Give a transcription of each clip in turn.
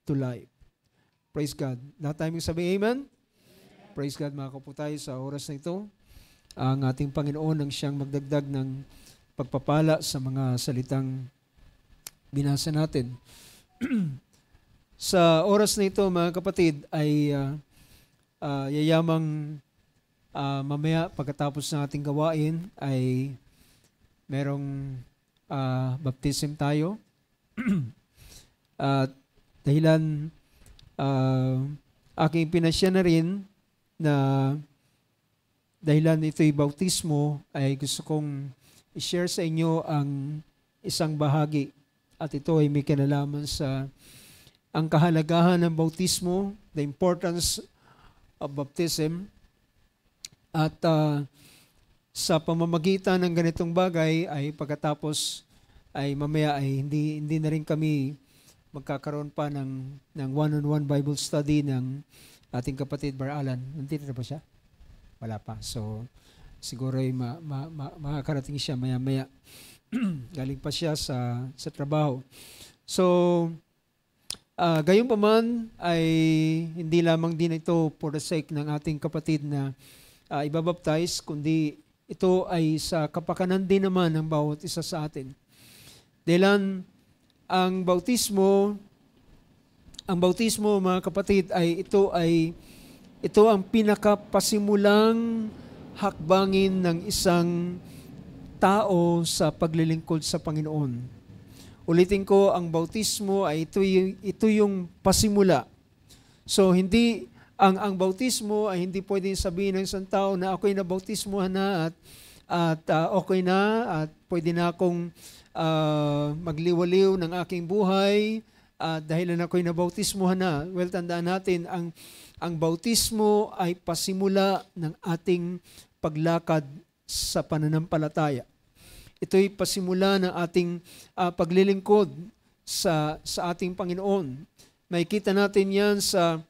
to life. Praise God. Lahat tayo magsabi, Amen? Praise God, mga kapo tayo sa oras na ito. Ang ating Panginoon ang siyang magdagdag ng pagpapala sa mga salitang binasa natin. Sa oras na ito, mga kapatid, ay yayamang mamaya pagkatapos ng ating gawain ay merong baptism tayo. At dahilan aking pinasya na rin na dahilan ito'y bautismo, ay gusto kong i-share sa inyo ang isang bahagi. At ito ay may kinalaman sa ang kahalagahan ng bautismo, the importance of baptism. At sa pamamagitan ng ganitong bagay ay pagkatapos ay mamaya ay hindi na rin kami magkakaroon pa ng one-on-one Bible study ng ating kapatid Bar Alan. Nandito na ba siya? Wala pa. So, siguro ay makakarating siya maya-maya. Galing pa siya sa trabaho. So, gayon pa man ay hindi lamang din ito for the sake ng ating kapatid na ibabaptize, kundi ito ay sa kapakanan din naman ng bawat isa sa atin. Dahil ang bautismo, mga kapatid, ito ang pinakapasimulang hakbangin ng isang tao sa paglilingkod sa Panginoon. Ulitin ko, ang bautismo ay ito yung pasimula. So hindi ang bautismo ay hindi pwedeng sabihin ng isang tao na ako'y nabautismohan na at okay na at pwede na akong magliwaliw ng aking buhay dahil na ako'y nabautismohan na. Well, tandaan natin, ang bautismo ay pasimula ng ating paglakad sa pananampalataya. Ito'y pasimula ng ating paglilingkod sa ating Panginoon. Makikita natin yan sa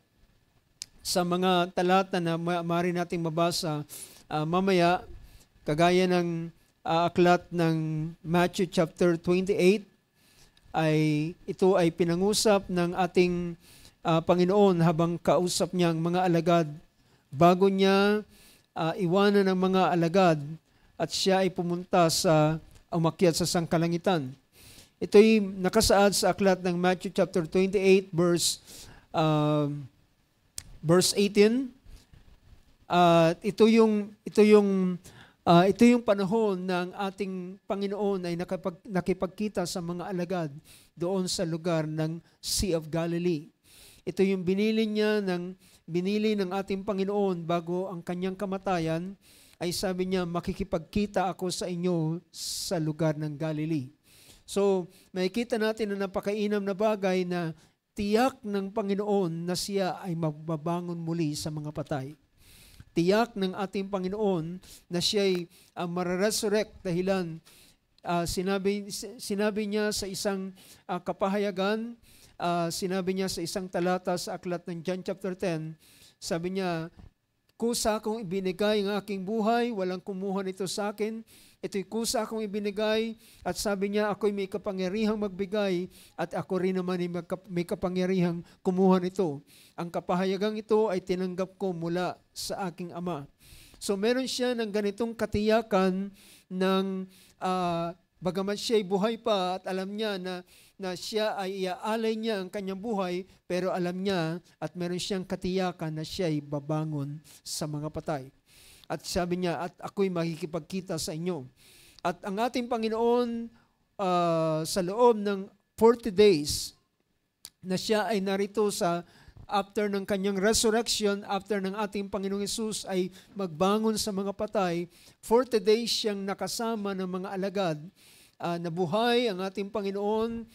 mga talata na maaari nating mabasa mamaya, kagaya ng aklat ng Matthew chapter 28, ito ay pinangusap ng ating Panginoon habang kausap niya ang mga alagad bago niya iwanan ng mga alagad at siya ay pumunta sa umakyat sa sangkalangitan. Ito'y nakasaad sa aklat ng Matthew chapter 28 verse 18. Ito yung panahon ng ating Panginoon ay nakipagkita sa mga alagad doon sa lugar ng Sea of Galilee. Ito yung binili ng ating Panginoon bago ang kanyang kamatayan, ay sabi niya, makikipagkita ako sa inyo sa lugar ng Galilee. So, makikita natin na napakainam na bagay na tiyak ng Panginoon na siya ay magbabangon muli sa mga patay. Tiyak ng ating Panginoon na siya ay mararesurrect dahilan sinabi niya sa isang kapahayagan, sinabi niya sa isang talata sa aklat ng John chapter 10, sabi niya, kusa akong ibinigay ang aking buhay, walang kumuha nito sa akin. Ito'y kusa akong ibinigay at sabi niya, ako'y may kapangyarihang magbigay at ako rin naman ay may kapangyarihang kumuha nito. Ang kapahayagang ito ay tinanggap ko mula sa aking Ama. So meron siya ng ganitong katiyakan ng bagamat siya ay buhay pa at alam niya na siya ay iaalay niya ang kanyang buhay, pero alam niya at meron siyang katiyakan na siya ay babangon sa mga patay. At sabi niya, at ako'y makikipagkita sa inyo. At ang ating Panginoon sa loob ng 40 days na siya ay narito after ng kanyang resurrection, after ng ating Panginoong Hesus ay magbangon sa mga patay, 40 days siyang nakasama ng mga alagad. Nabuhay ang ating Panginoon,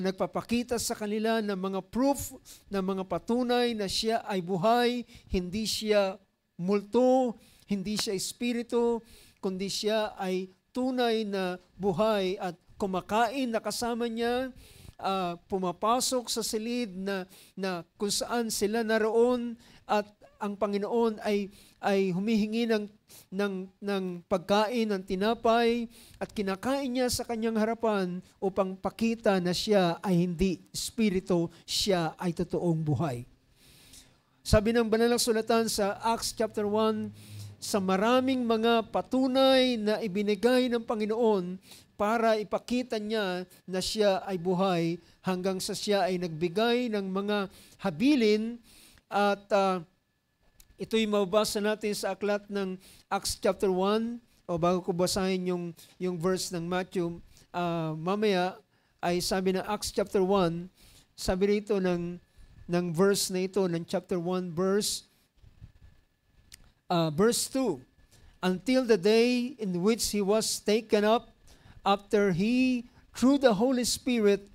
nagpapakita sa kanila ng mga proof, ng mga patunay na siya ay buhay, hindi siya multo, hindi siya espiritu, kundi siya ay tunay na buhay at kumakain na kasama niya, pumapasok sa silid na kung saan sila naroon at ang Panginoon ay humihingi ng pagkain, ng tinapay, at kinakain niya sa kanyang harapan upang pakita na siya ay hindi espiritu, siya ay totoong buhay. Sabi ng banal na sulatan sa Acts chapter 1, sa maraming mga patunay na ibinigay ng Panginoon para ipakita niya na siya ay buhay, hanggang sa siya ay nagbigay ng mga habilin, at ito'y mababasa natin sa aklat ng Acts chapter 1, o bago ko basahin yung verse ng Matthew mamaya, ay sabi ng Acts chapter 1, sabi rito ng verse na ito, ng chapter 1 verse 2, until the day in which he was taken up, after he, through the Holy Spirit,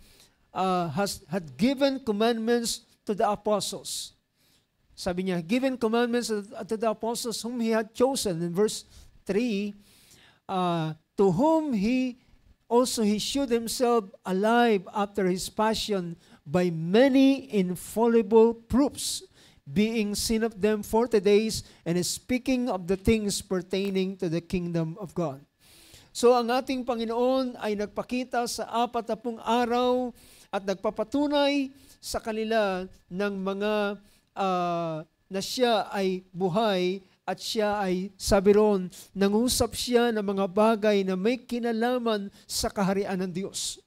had given commandments to the apostles. Sabi niya, given commandments to the apostles whom he had chosen. In verse 3, to whom he showed himself alive after his passion by many infallible proofs, being seen of them 40 days, and speaking of the things pertaining to the kingdom of God. So ang ating Panginoon ay nagpakita sa 40 araw at nagpapatunay sa kanila ng mga na siya ay buhay, at siya ay, sabi roon, nangusap siya ng mga bagay na may kinalaman sa kaharian ng Diyos.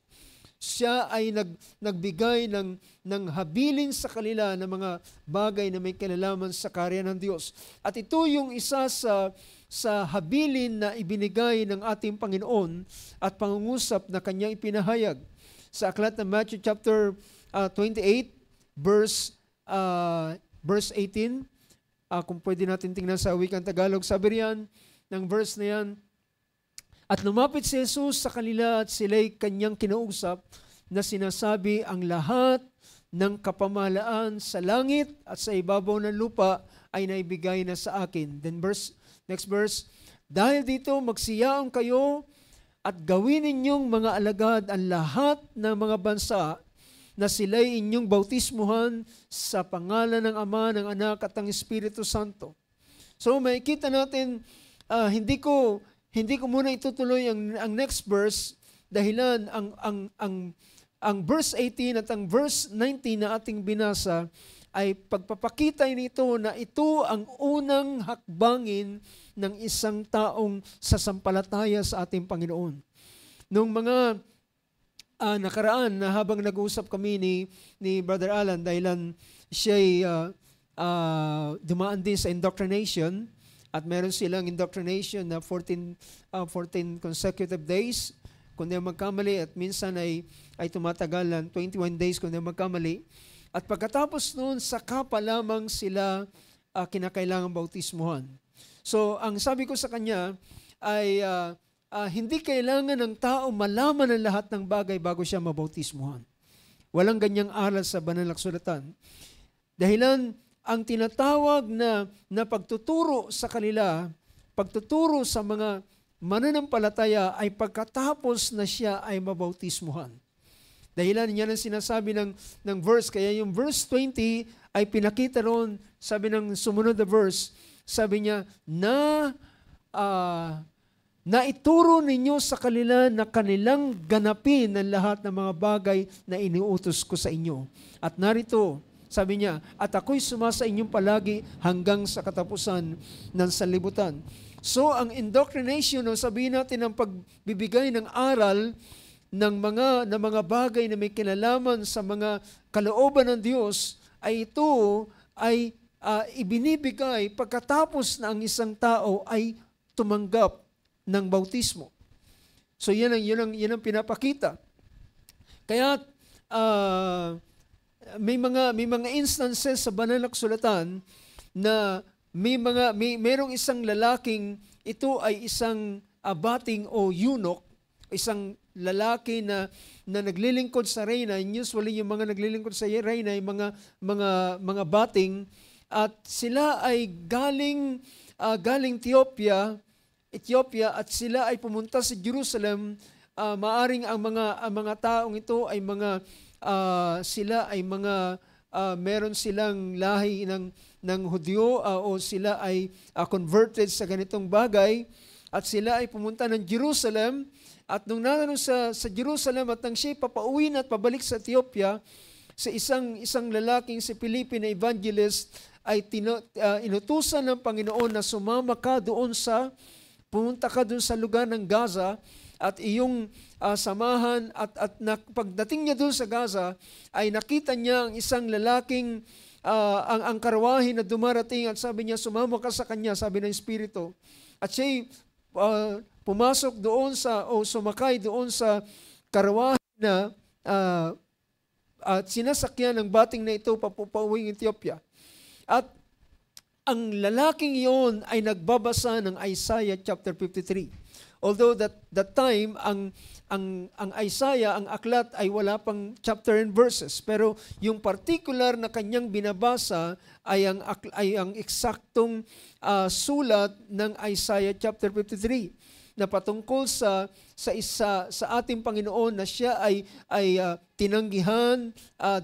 Siya ay nagbigay ng habilin sa kanila ng mga bagay na may kinalaman sa kaharian ng Diyos. At ito yung isa sa habilin na ibinigay ng ating Panginoon at pangungusap na kanyang ipinahayag. Sa aklat ng Matthew chapter 28, verse 18, kung pwede natin tingnan sa wikang Tagalog, sabi riyan ng verse na yan, at lumapit si Jesus sa kanila at sila'y kanyang kinausap na sinasabi, ang lahat ng kapamahalaan sa langit at sa ibabaw ng lupa ay naibigay na sa akin. Then next verse, dahil dito magsiyaon kayo at gawin ninyong mga alagad ang lahat ng mga bansa na sila'y inyong bautismuhan sa pangalan ng Ama, ng Anak at ng Espiritu Santo. So makikita natin, hindi ko muna itutuloy ang next verse, dahilan ang verse 18 at ang verse 19 na ating binasa ay pagpapakita nito na ito ang unang hakbangin ng isang taong sasampalataya sa ating Panginoon. Nung mga nakaraan na habang nag-uusap kami ni Brother Alan, dahilan siya'y dumaan din sa indoctrination, at meron silang indoctrination na 14 consecutive days kung di magkamali, at minsan ay tumatagal ng 21 days kung di magkamali. At pagkatapos noon, saka pa lamang sila kinakailangang bautismuhan. So, ang sabi ko sa kanya ay hindi kailangan ng tao malaman ang lahat ng bagay bago siya mabautismuhan. Walang ganyang aral sa banal na kasulatan. Dahilan, ang tinatawag na pagtuturo sa kanila, pagtuturo sa mga mananampalataya ay pagkatapos na siya ay mabautismuhan. Dahilan niya ang sinasabi ng verse, kaya yung verse 20 ay pinakita roon, sabi ng sumunod na verse, sabi niya, na ituro ninyo sa kanila na kanilang ganapin ang lahat ng mga bagay na iniutos ko sa inyo. At narito, sabi niya, at ako'y sumasa inyong palagi hanggang sa katapusan ng sanlibutan. So, ang indoctrination, o sabihin natin ang pagbibigay ng aral ng mga bagay na may kinalaman sa mga kalooban ng Diyos, ay ito ay ibinibigay pagkatapos na ang isang tao ay tumanggap ng bautismo. So, yan ang pinapakita. Kaya, may mga instances sa banal na kasulatan na mayroong isang lalaking, ito ay isang abating o eunuch, isang lalaki na naglilingkod sa reyna. Usually yung mga naglilingkod sa reyna ay mga bating, at sila ay galing Ethiopia, at sila ay pumunta sa Jerusalem. Maaring ang mga taong ito ay sila ay mga meron silang lahi ng Hudyo o sila ay converted sa ganitong bagay at sila ay pumunta ng Jerusalem at nung naroon sa Jerusalem at nang siya papauwi na at pabalik sa Ethiopia, sa isang lalaking si Felipe na evangelist ay inutusan ng Panginoon na pumunta ka doon sa lugar ng Gaza at iyong samahan at pagdating niya doon sa Gaza ay nakita niya ang isang lalaking ang karwahe na dumarating at sabi niya, sumama ka sa kanya, sabi ng Espiritu. At siya pumasok doon sumakay doon sa karwahe na at sinasakyan ng bating na ito papauwing Ethiopia. At ang lalaking iyon ay nagbabasa ng Isaiah chapter 53. Although that time, ang Isaiah, ang aklat ay wala pang chapter and verses. Pero yung particular na kanyang binabasa ay ang eksaktong sulat ng Isaiah chapter 53 na patungkol sa ating Panginoon na siya ay tinanggihan,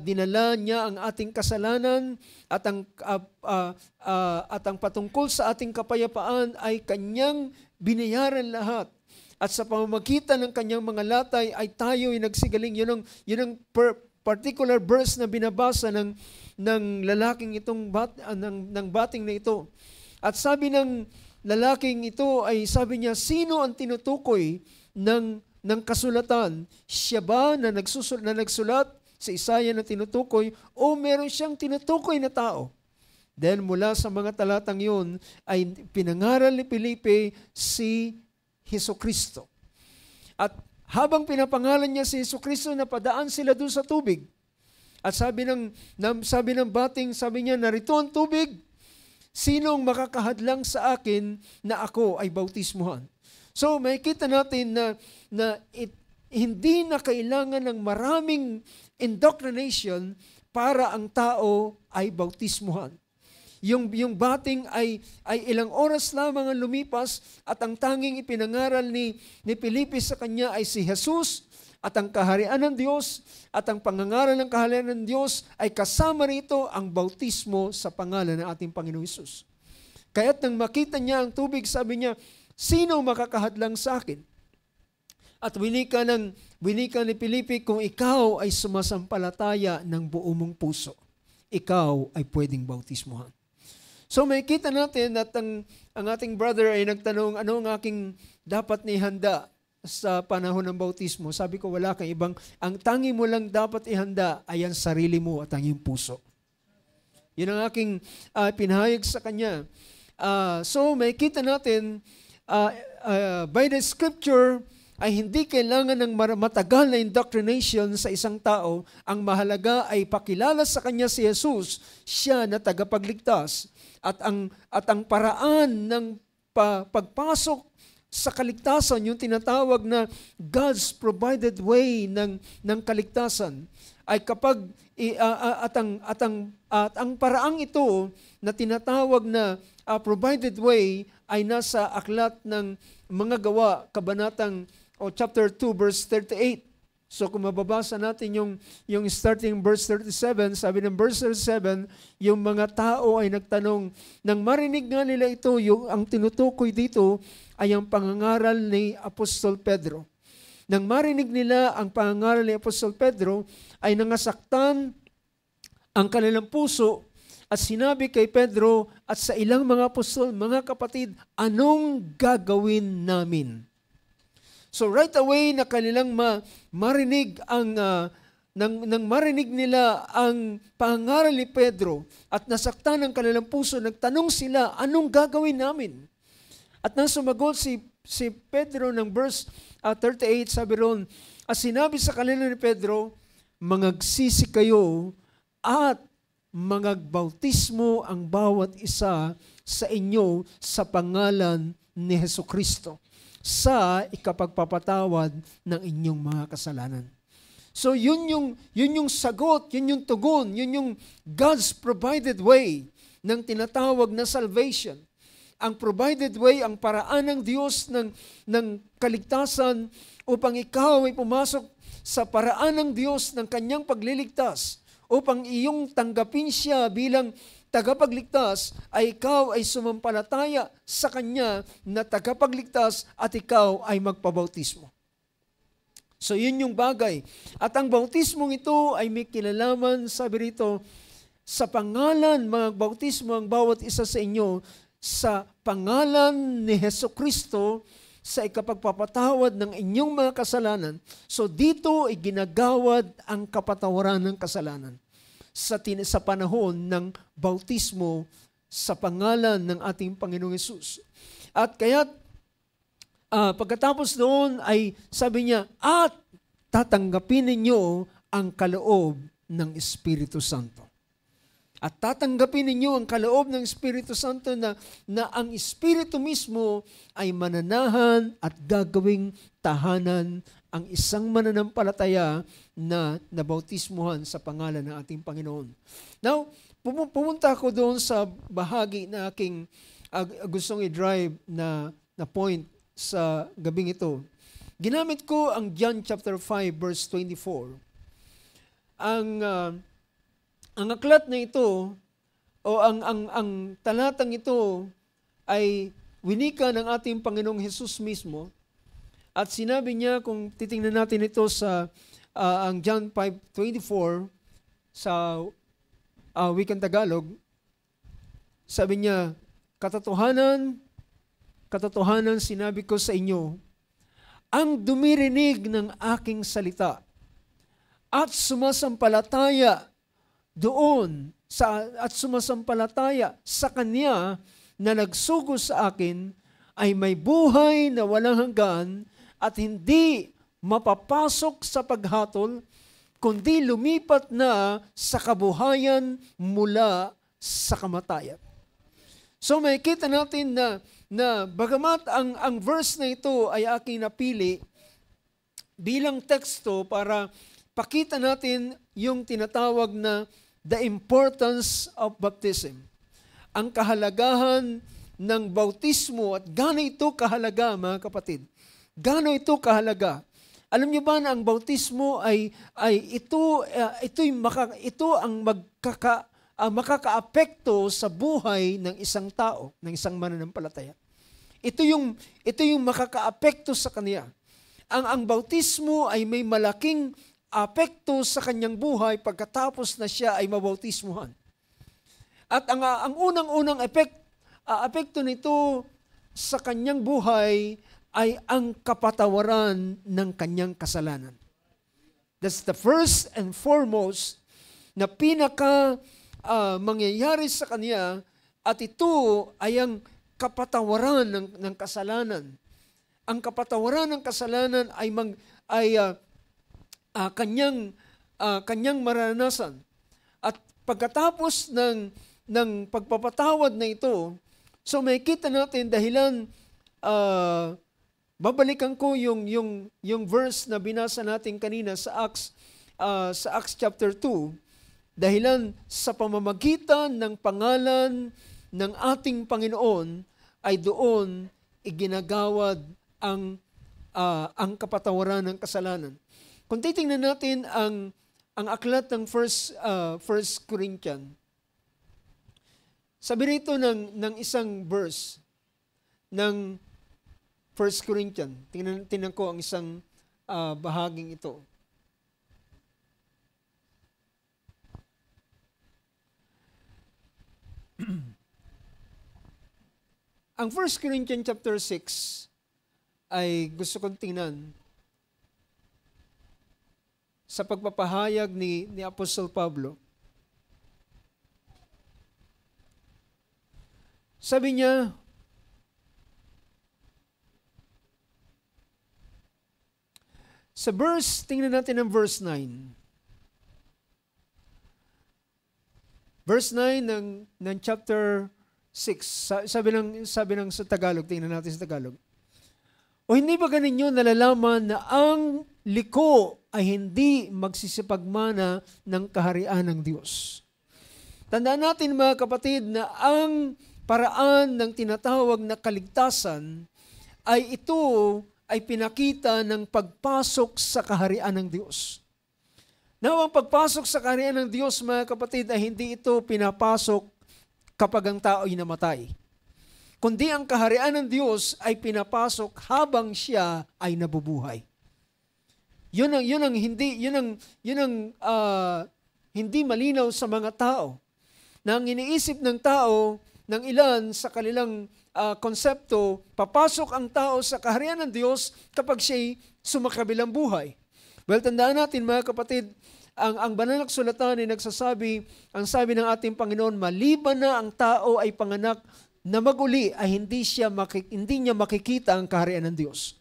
dinala niya ang ating kasalanan at ang patungkol sa ating kapayapaan ay kanyang binayaran lahat. At sa pamamagitan ng kanyang mga latay ay tayo ay nagsigaling. Yun ang particular verse na binabasa ng lalaking itong ng bating na ito. At sabi ng lalaking ito ay sabi niya, sino ang tinutukoy ng kasulatan? Siya ba na nagsulat sa Isaiah na tinutukoy o meron siyang tinutukoy na tao? Then mula sa mga talatang yun ay pinangaral ni Felipe si Hesukristo. At habang pinapangalan niya si Hesukristo, napadaan sila doon sa tubig. At sabi ng bating, sabi niya, narito ang tubig. Sinong makakahadlang sa akin na ako ay bautismuhan? So makikita natin na hindi na kailangan ng maraming indoctrination para ang tao ay bautismuhan. Yung bating ay ilang oras lamang ang lumipas at ang tanging ipinangaral ni Felipe sa kanya ay si Jesus at ang kaharian ng Diyos at ang pangangaral ng kaharian ng Diyos ay kasama rito ang bautismo sa pangalan ng ating Panginoong Hesus. Kaya't nang makita niya ang tubig, sabi niya, sino makakahadlang sa akin? At winika ni Felipe, kung ikaw ay sumasampalataya ng buo mong puso, ikaw ay pwedeng bautismuhan. So makikita natin at ang ating brother ay nagtanong, ano ang aking dapat na ihanda sa panahon ng bautismo? Sabi ko, wala kang ibang, ang tangi mo lang dapat ihanda ay ang sarili mo at ang iyong puso. Yun ang aking pinahayag sa kanya. So makikita natin, by the scripture, ay hindi kailangan ng matagal na indoctrination sa isang tao. Ang mahalaga ay pakilala sa kanya si Jesus, siya na tagapagligtas. At ang paraan ng pagpasok sa kaligtasan, yung tinatawag na God's provided way ng kaligtasan, ay kapag ang paraang ito na tinatawag na provided way ay nasa aklat ng mga gawa, kabanatang chapter 2 verse 38. So kung mababasa natin yung starting verse 37, sabi ng verse 37, yung mga tao ay nagtanong, nang marinig nga nila ito, ang tinutukoy dito ay ang pangangaral ni Apostol Pedro. Nang marinig nila ang pangangaral ni Apostol Pedro, ay nangasaktan ang kanilang puso at sinabi kay Pedro at sa ilang mga apostol, mga kapatid, anong gagawin namin? So right away na kanilang marinig nang marinig nila ang pangaral ni Pedro at nasaktan ang kanilang puso, nagtanong sila, anong gagawin namin? At nang sumagot si Pedro ng verse 38, sabi ron, at sinabi sa kanila ni Pedro, mangagsisi kayo at mangagbautismo ang bawat isa sa inyo sa pangalan ni Hesukristo sa ikapagpapatawad ng inyong mga kasalanan. So yun yung sagot, yun yung tugon, yun yung God's provided way ng tinatawag na salvation. Ang provided way, ang paraan ng Diyos ng kaligtasan upang ikaw ay pumasok sa paraan ng Diyos ng kanyang pagliligtas, upang iyong tanggapin siya bilang tagapagligtas, ay ikaw ay sumampalataya sa Kanya na tagapagligtas at ikaw ay magpabautismo. So yun yung bagay. At ang bautismong ito ay may kinalaman, sabi rito, sa pangalan, mga bautismo ang bawat isa sa inyo, sa pangalan ni Hesukristo, sa ikapagpapatawad ng inyong mga kasalanan. So dito ay ginagawad ang kapatawaran ng kasalanan sa panahon ng bautismo sa pangalan ng ating Panginoong Hesus. At kaya pagkatapos doon ay sabi niya, at tatanggapin ninyo ang kaloob ng Espiritu Santo. At tatanggapin ninyo ang kaloob ng Espiritu Santo na ang Espiritu mismo ay mananahan at gagawing tahanan ang isang mananampalataya na nabautismuhan sa pangalan ng ating Panginoon. Now, pumunta ako doon sa bahagi na aking gustong i-drive na point sa gabing ito. Ginamit ko ang John chapter 5 verse 24. Ang aklat na ito o ang talatang ito ay winika ng ating Panginoong Hesus mismo. At sinabi niya, kung titingnan natin ito sa ang John 5:24 sa wikang Tagalog, sabi niya, katotohanan sinabi ko sa inyo, ang dumirinig ng aking salita at sumasampalataya doon at sumasampalataya sa Kanya na nagsugo sa akin ay may buhay na walang hanggan at hindi mapapasok sa paghatol, kundi lumipat na sa kabuhayan mula sa kamatayan. So makikita natin na bagamat ang verse na ito ay aking napili bilang teksto para pakita natin yung tinatawag na the importance of baptism. Ang kahalagahan ng bautismo at gaano ito kahalaga, mga kapatid. Gaano ito kahalaga. Alam niyo ba na ang bautismo ito ang makakaapekto sa buhay ng isang tao, ng isang mananampalataya. Ito yung makakaapekto sa kanya. Ang bautismo ay may malaking apekto sa kanyang buhay pagkatapos na siya ay mabautismuhan. At ang unang-unang apekto nito sa kanyang buhay ay ang kapatawaran ng kanyang kasalanan. That's the first and foremost na mangyayari sa kanya, at ito ay ang kapatawaran ng kasalanan. Ang kapatawaran ng kasalanan ay kanyang maranasan. At pagkatapos ng pagpapatawad na ito, so makikita natin dahilan, babalikan ko yung verse na binasa natin kanina sa Acts chapter 2, dahilan sa pamamagitan ng pangalan ng ating Panginoon ay doon iginagawad ang kapatawaran ng kasalanan. Kung titingnan natin ang aklat ng First Corinthians, sabi rito ng isang verse ng First Corinthians, tingnan ko ang isang bahaging ito. Ang 1 Corinthians chapter 6 ay gusto kong tingnan sa pagpapahayag ni Apostol Pablo. Sabi niya, sa verse, tingnan natin ang verse 9. Verse 9 ng chapter 6. Sabi ng sa Tagalog, tingnan natin sa Tagalog. O hindi ba ganinyo nalalaman na ang liko ay hindi magsisipagmana ng kaharian ng Diyos? Tandaan natin, mga kapatid, na ang paraan ng tinatawag na kaligtasan ay ito ay pinakita ng pagpasok sa kaharian ng Diyos. Now, ang pagpasok sa kaharian ng Diyos, mga kapatid, ay hindi ito pinapasok kapag ang tao ay namatay. Kundi ang kaharian ng Diyos ay pinapasok habang siya ay nabubuhay. Yun ang hindi malinaw sa mga tao. Na ang iniisip ng tao, ng ilan sa kanilang konsepto, papasok ang tao sa kaharian ng Diyos kapag siya'y sumakabilang buhay. Well, tandaan natin mga kapatid, ang banal na kasulatan ay nagsasabi, ang sabi ng ating Panginoon, maliban na ang tao ay panganak na maguli, ay hindi niya makikita ang kaharian ng Diyos.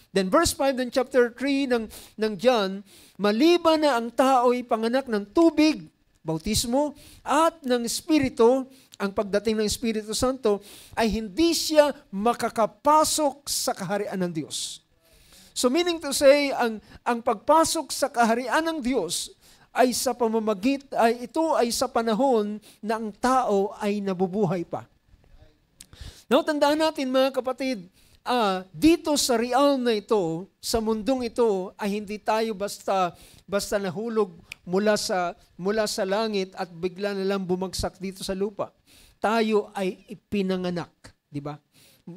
Then verse 5 ng chapter 3 ng John, maliban na ang tao ay panganak ng tubig, bautismo, at ng Espiritu, ang pagdating ng Espiritu Santo, ay hindi siya makakapasok sa kaharian ng Diyos. So meaning to say, ang pagpasok sa kaharian ng Diyos ay ito ay sa panahon na ang tao ay nabubuhay pa. Now, tandaan natin mga kapatid, dito sa real na ito, sa mundong ito, ay hindi tayo basta nahulog mula sa langit at bigla na lang bumagsak dito sa lupa. Tayo ay ipinanganak, di ba?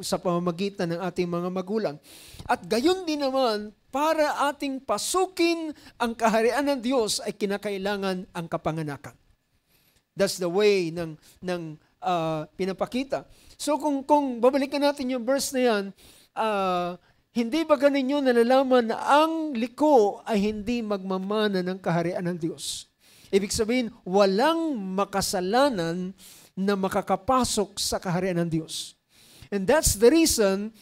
Sa pamamagitan ng ating mga magulang. At gayon din naman, para ating pasukin ang kaharian ng Diyos ay kinakailangan ang kapanganakan. That's the way ng pinapakita. So kung babalikan natin yung verse na yan, hindi ba ganinyo nalalaman na ang liko ay hindi magmamana ng kaharian ng Diyos? Ibig sabihin, walang makasalanan na makakapasok sa kaharian ng Diyos. And that's the reason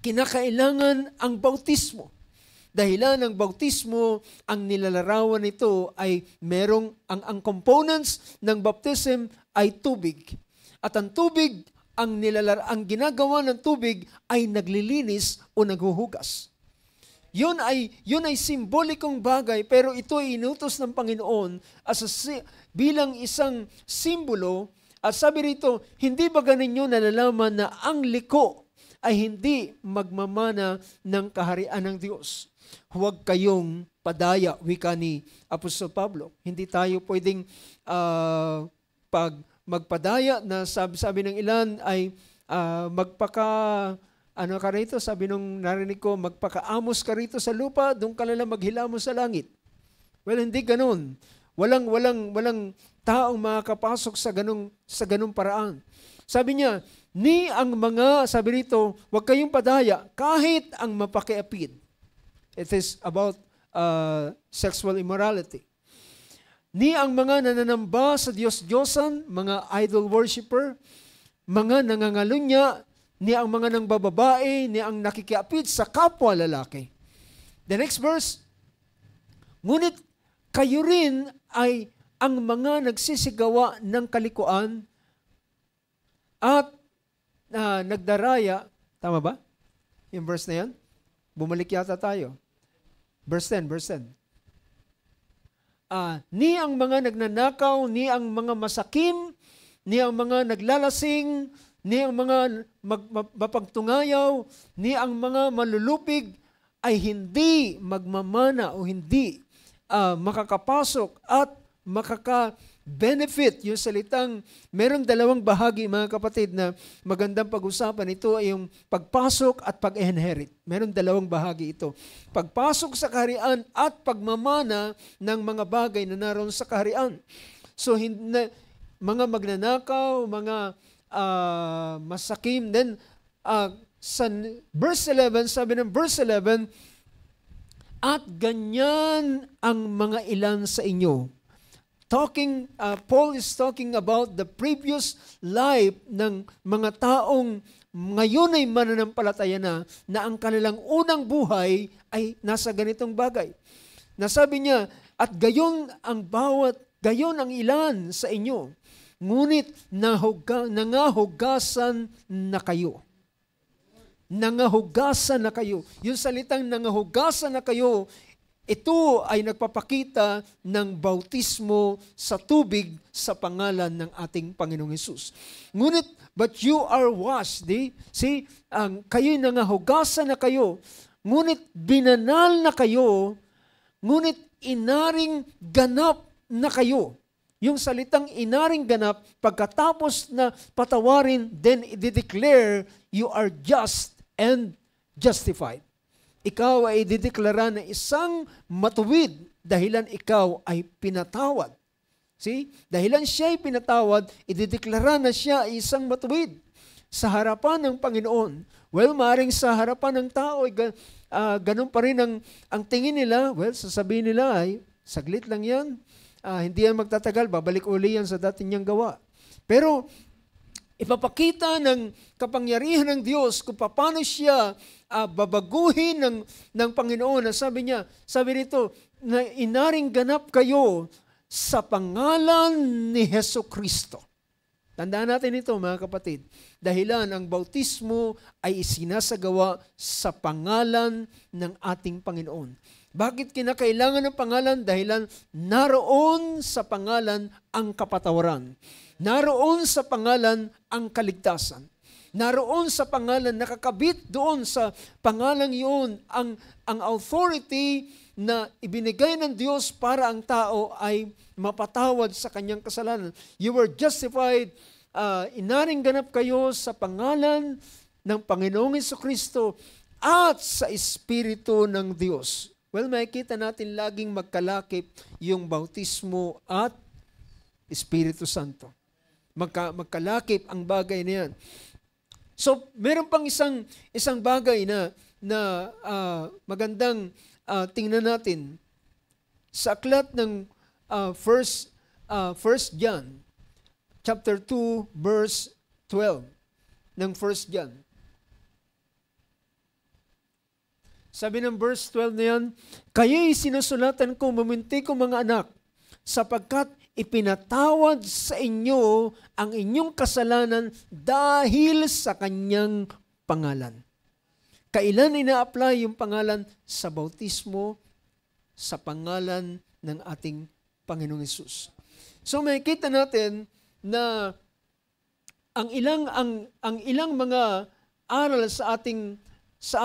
kinakailangan ang bautismo. Dahilan ng bautismo, ang nilalarawan nito ay ang components ng baptism ay tubig. At ang tubig, ang ginagawa ng tubig ay naglilinis o naghuhugas. Yun ay simbolikong bagay, pero ito ay inutos ng Panginoon bilang isang simbolo. At sabi rito, hindi ba ganinyo nalalaman na ang liko ay hindi magmamana ng kaharian ng Diyos? Huwag kayong padaya, wika ni Apostol Pablo. Hindi tayo pwedeng magpadaya na sabi ng ilan ay ka rito, sabi nung narinig ko, magpakaamos ka rito sa lupa, doon ka lang maghilamos sa langit. Well, hindi ganun. Walang taong makakapasok sa ganung paraan. Sabi niya, sabi rito, huwag kayong padaya kahit ang mapakiapid. It is about sexual immorality. Ni ang mga nananamba sa Diyos-Diyosan, mga idol worshiper, mga nangangalunya, ni ang mga nang bababae, ni ang nakikiapid sa kapwa lalaki. The next verse, ngunit kayo rin ay ang mga nagsisigawa ng kalikuan at nagdaraya. Tama ba? Yung verse na yan? Bumalik yata tayo. Verse 10. Ni ang mga nagnanakaw, ni ang mga masakim, ni ang mga naglalasing, ni ang mga mapagtungayaw, ni ang mga malulupig ay hindi magmamana o hindi makakapasok at makaka-benefit. Yung salitang, merong dalawang bahagi mga kapatid na magandang pag-usapan. Ito ay yung pagpasok at pag-inherit. Merong dalawang bahagi ito. Pagpasok sa kaharian at pagmamana ng mga bagay na naroon sa kaharian. So, mga magnanakaw, mga masakim. Then, sa verse 11, sabi ng verse 11, at ganyan ang mga ilan sa inyo. Paul is talking about the previous life ng mga taong ngayon ay mananampalataya na ang kanilang unang buhay ay nasa ganitong bagay. Nasabi niya, at gayon ang ilan sa inyo, ngunit nangahugasan na kayo. Nangahugasan na kayo. Yung salitang nangahugasan na kayo, ito ay nagpapakita ng bautismo sa tubig sa pangalan ng ating Panginoong Hesus. Ngunit, but you are washed. Kayo'y nangahugasan na kayo, ngunit binanal na kayo, ngunit inaring ganap na kayo. Yung salitang inaring ganap, pagkatapos na patawarin, then i-declare you are just and justified. Ikaw ay dideklara na isang matuwid dahilan ikaw ay pinatawad. See? Dahilan siya ay pinatawad, idideklara na siya ay isang matuwid sa harapan ng Panginoon. Well, maaaring sa harapan ng tao, ganun pa rin ang tingin nila. Well, sasabihin nila ay, saglit lang yan. Hindi yan magtatagal, babalik uli yan sa dati niyang gawa. Pero, ipapakita ng kapangyarihan ng Diyos kung paano siya babaguhin ng Panginoon. Sabi nito, na inaring ganap kayo sa pangalan ni Hesukristo. Tandaan natin ito, mga kapatid. Dahilan ang bautismo ay isinasagawa sa pangalan ng ating Panginoon. Bakit kinakailangan ng pangalan? Dahilan naroon sa pangalan ang kapatawaran. Naroon sa pangalan ang kaligtasan. Naroon sa pangalan, nakakabit doon sa pangalang iyon ang authority na ibinigay ng Diyos para ang tao ay mapatawad sa kanyang kasalanan. You were justified, inaring ganap kayo sa pangalan ng Panginoong Hesukristo at sa Espiritu ng Diyos. Well, makikita natin laging magkalakip yung bautismo at Espiritu Santo. Magkalakip ang bagay na yan. So, meron pang isang bagay na magandang tingnan natin. Sa aklat ng 1 John, chapter 2, verse 12 ng 1 John. Sabi ng verse 12 na yan, kayo'y sinusulatan ko, maminti ko mga anak, sapagkat ipinatawad sa inyo ang inyong kasalanan dahil sa kanyang pangalan. Kailan ina-apply yung pangalan? Sa bautismo, sa pangalan ng ating Panginoong Hesus. So makikita natin na ang ilang mga aral sa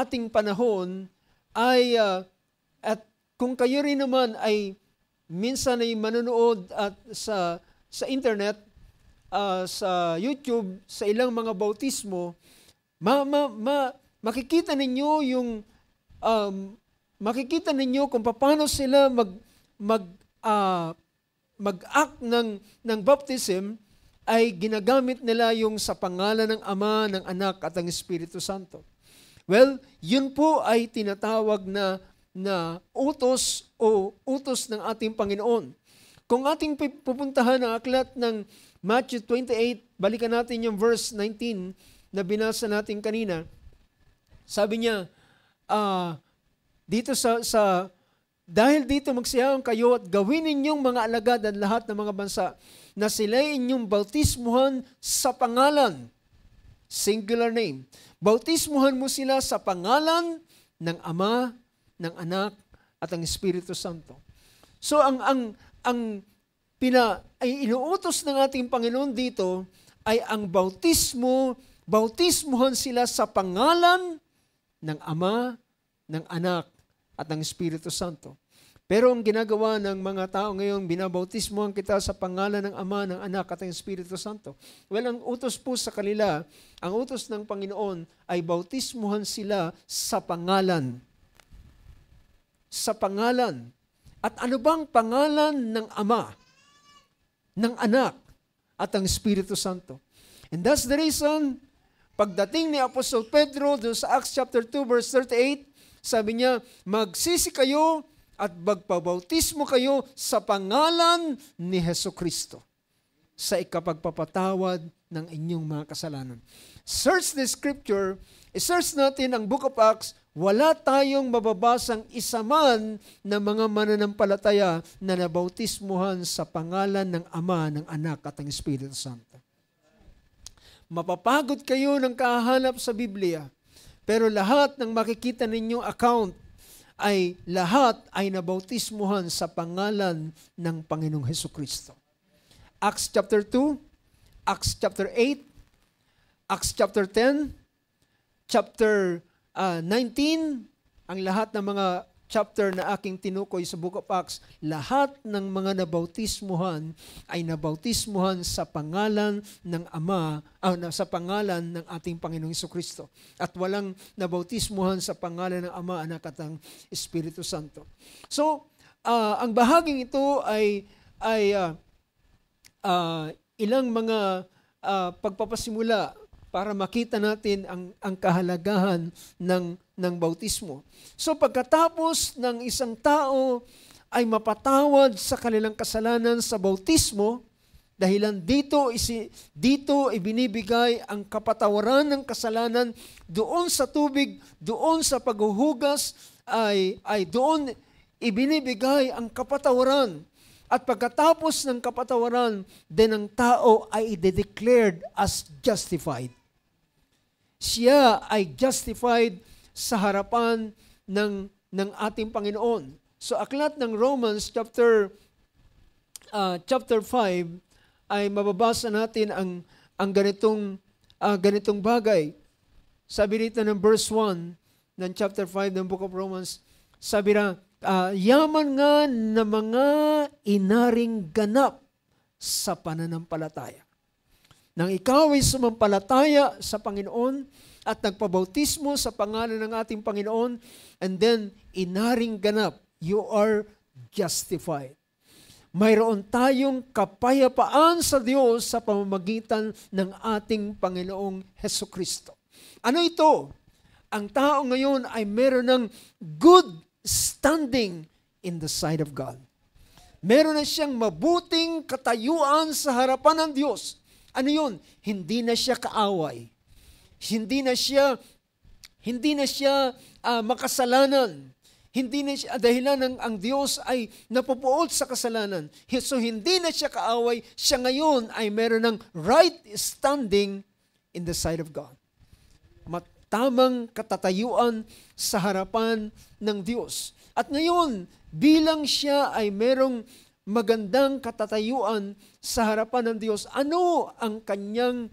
ating panahon ay at kung kayo rin naman ay minsan ay manonood at sa internet, sa YouTube, sa ilang mga bautismo, makikita ninyo kung paano sila mag-act ng baptism ay ginagamit nila yung sa pangalan ng Ama, ng Anak at ng Espiritu Santo. Well, yun po ay tinatawag na utos o utos ng ating Panginoon. Kung ating pupuntahan ang aklat ng Matthew 28, balikan natin yung verse 19 na binasa natin kanina. Sabi niya, dito dahil dito magsiyahan kayo at gawin ninyong mga alagad at lahat ng mga bansa na sila'y inyong bautismuhan sa pangalan, singular name. Bautismuhan mo sila sa pangalan ng Ama, ng Anak, at ng Espiritu Santo. So ang inuutos ng ating Panginoon dito ay ang bautismuhan sila sa pangalan ng Ama, ng Anak, at ng Espiritu Santo. Pero ang ginagawa ng mga tao ngayon, binabautismuhan kita sa pangalan ng Ama, ng Anak, at ng Espiritu Santo. Well, ang utos po sa kanila, ang utos ng Panginoon ay bautismuhan sila sa pangalan. Sa pangalan. At ano bang pangalan ng Ama, ng Anak, at ng Espiritu Santo? And that's the reason, pagdating ni Apostol Pedro doon sa Acts chapter 2 verse 38, sabi niya, magsisi kayo at magpabautismo kayo sa pangalan ni Hesukristo sa ikapagpapatawad ng inyong mga kasalanan. Search the scripture, i-search natin ang Book of Acts, wala tayong mababasang isa man na mga mananampalataya na nabautismuhan sa pangalan ng Ama, ng Anak, at ng Espiritu Santo. Mapapagod kayo ng kahanap sa Biblia, pero lahat ng makikita ninyong account ay lahat ay nabautismuhan sa pangalan ng Panginoong Hesukristo. Acts chapter 2, Acts chapter 8, Acts chapter 10, chapter 19, ang lahat ng mga chapter na aking tinukoy sa Book of Acts, lahat ng mga nabautismuhan ay nabautismuhan sa pangalan ng Ama, sa pangalan ng ating Panginoong Jesucristo. At walang nabautismuhan sa pangalan ng Ama, Anak at ng Espiritu Santo. So, ang bahaging ito ay ilang mga pagpapasimula para makita natin ang kahalagahan ng bautismo. So pagkatapos ng isang tao ay mapatawad sa kanilang kasalanan sa bautismo, dahilan dito ibinibigay ang kapatawaran ng kasalanan doon sa tubig, doon sa paghuhugas, ay doon ibinibigay ang kapatawaran. At pagkatapos ng kapatawaran, din ang tao ay i-declared as justified. Siya ay justified sa harapan ng ating Panginoon. So aklat ng Romans chapter 5 ay mababasa natin ang ganitong bagay. Sabi dito ng verse 1 ng chapter 5 ng Book of Romans, sabi na, yaman nga na mga inaring ganap sa pananampalataya. Nang ikaw ay sumampalataya sa Panginoon at nagpabautismo sa pangalan ng ating Panginoon, and then inaring ganap, you are justified. Mayroon tayong kapayapaan sa Diyos sa pamamagitan ng ating Panginoong Hesukristo. Ano ito? Ang tao ngayon ay meron ng good standing in the sight of God. Meron na siyang mabuting katayuan sa harapan ng Diyos. Ano yun? Hindi na siya kaaway. Hindi na siya makasalanan. Hindi na siya, dahilan ang Diyos ay napupuot sa kasalanan. So hindi na siya kaaway, siya ngayon ay meron ng right standing in the sight of God. Tamang katatayuan sa harapan ng Diyos. At ngayon, bilang siya ay merong magandang katatayuan sa harapan ng Diyos, ano ang kanyang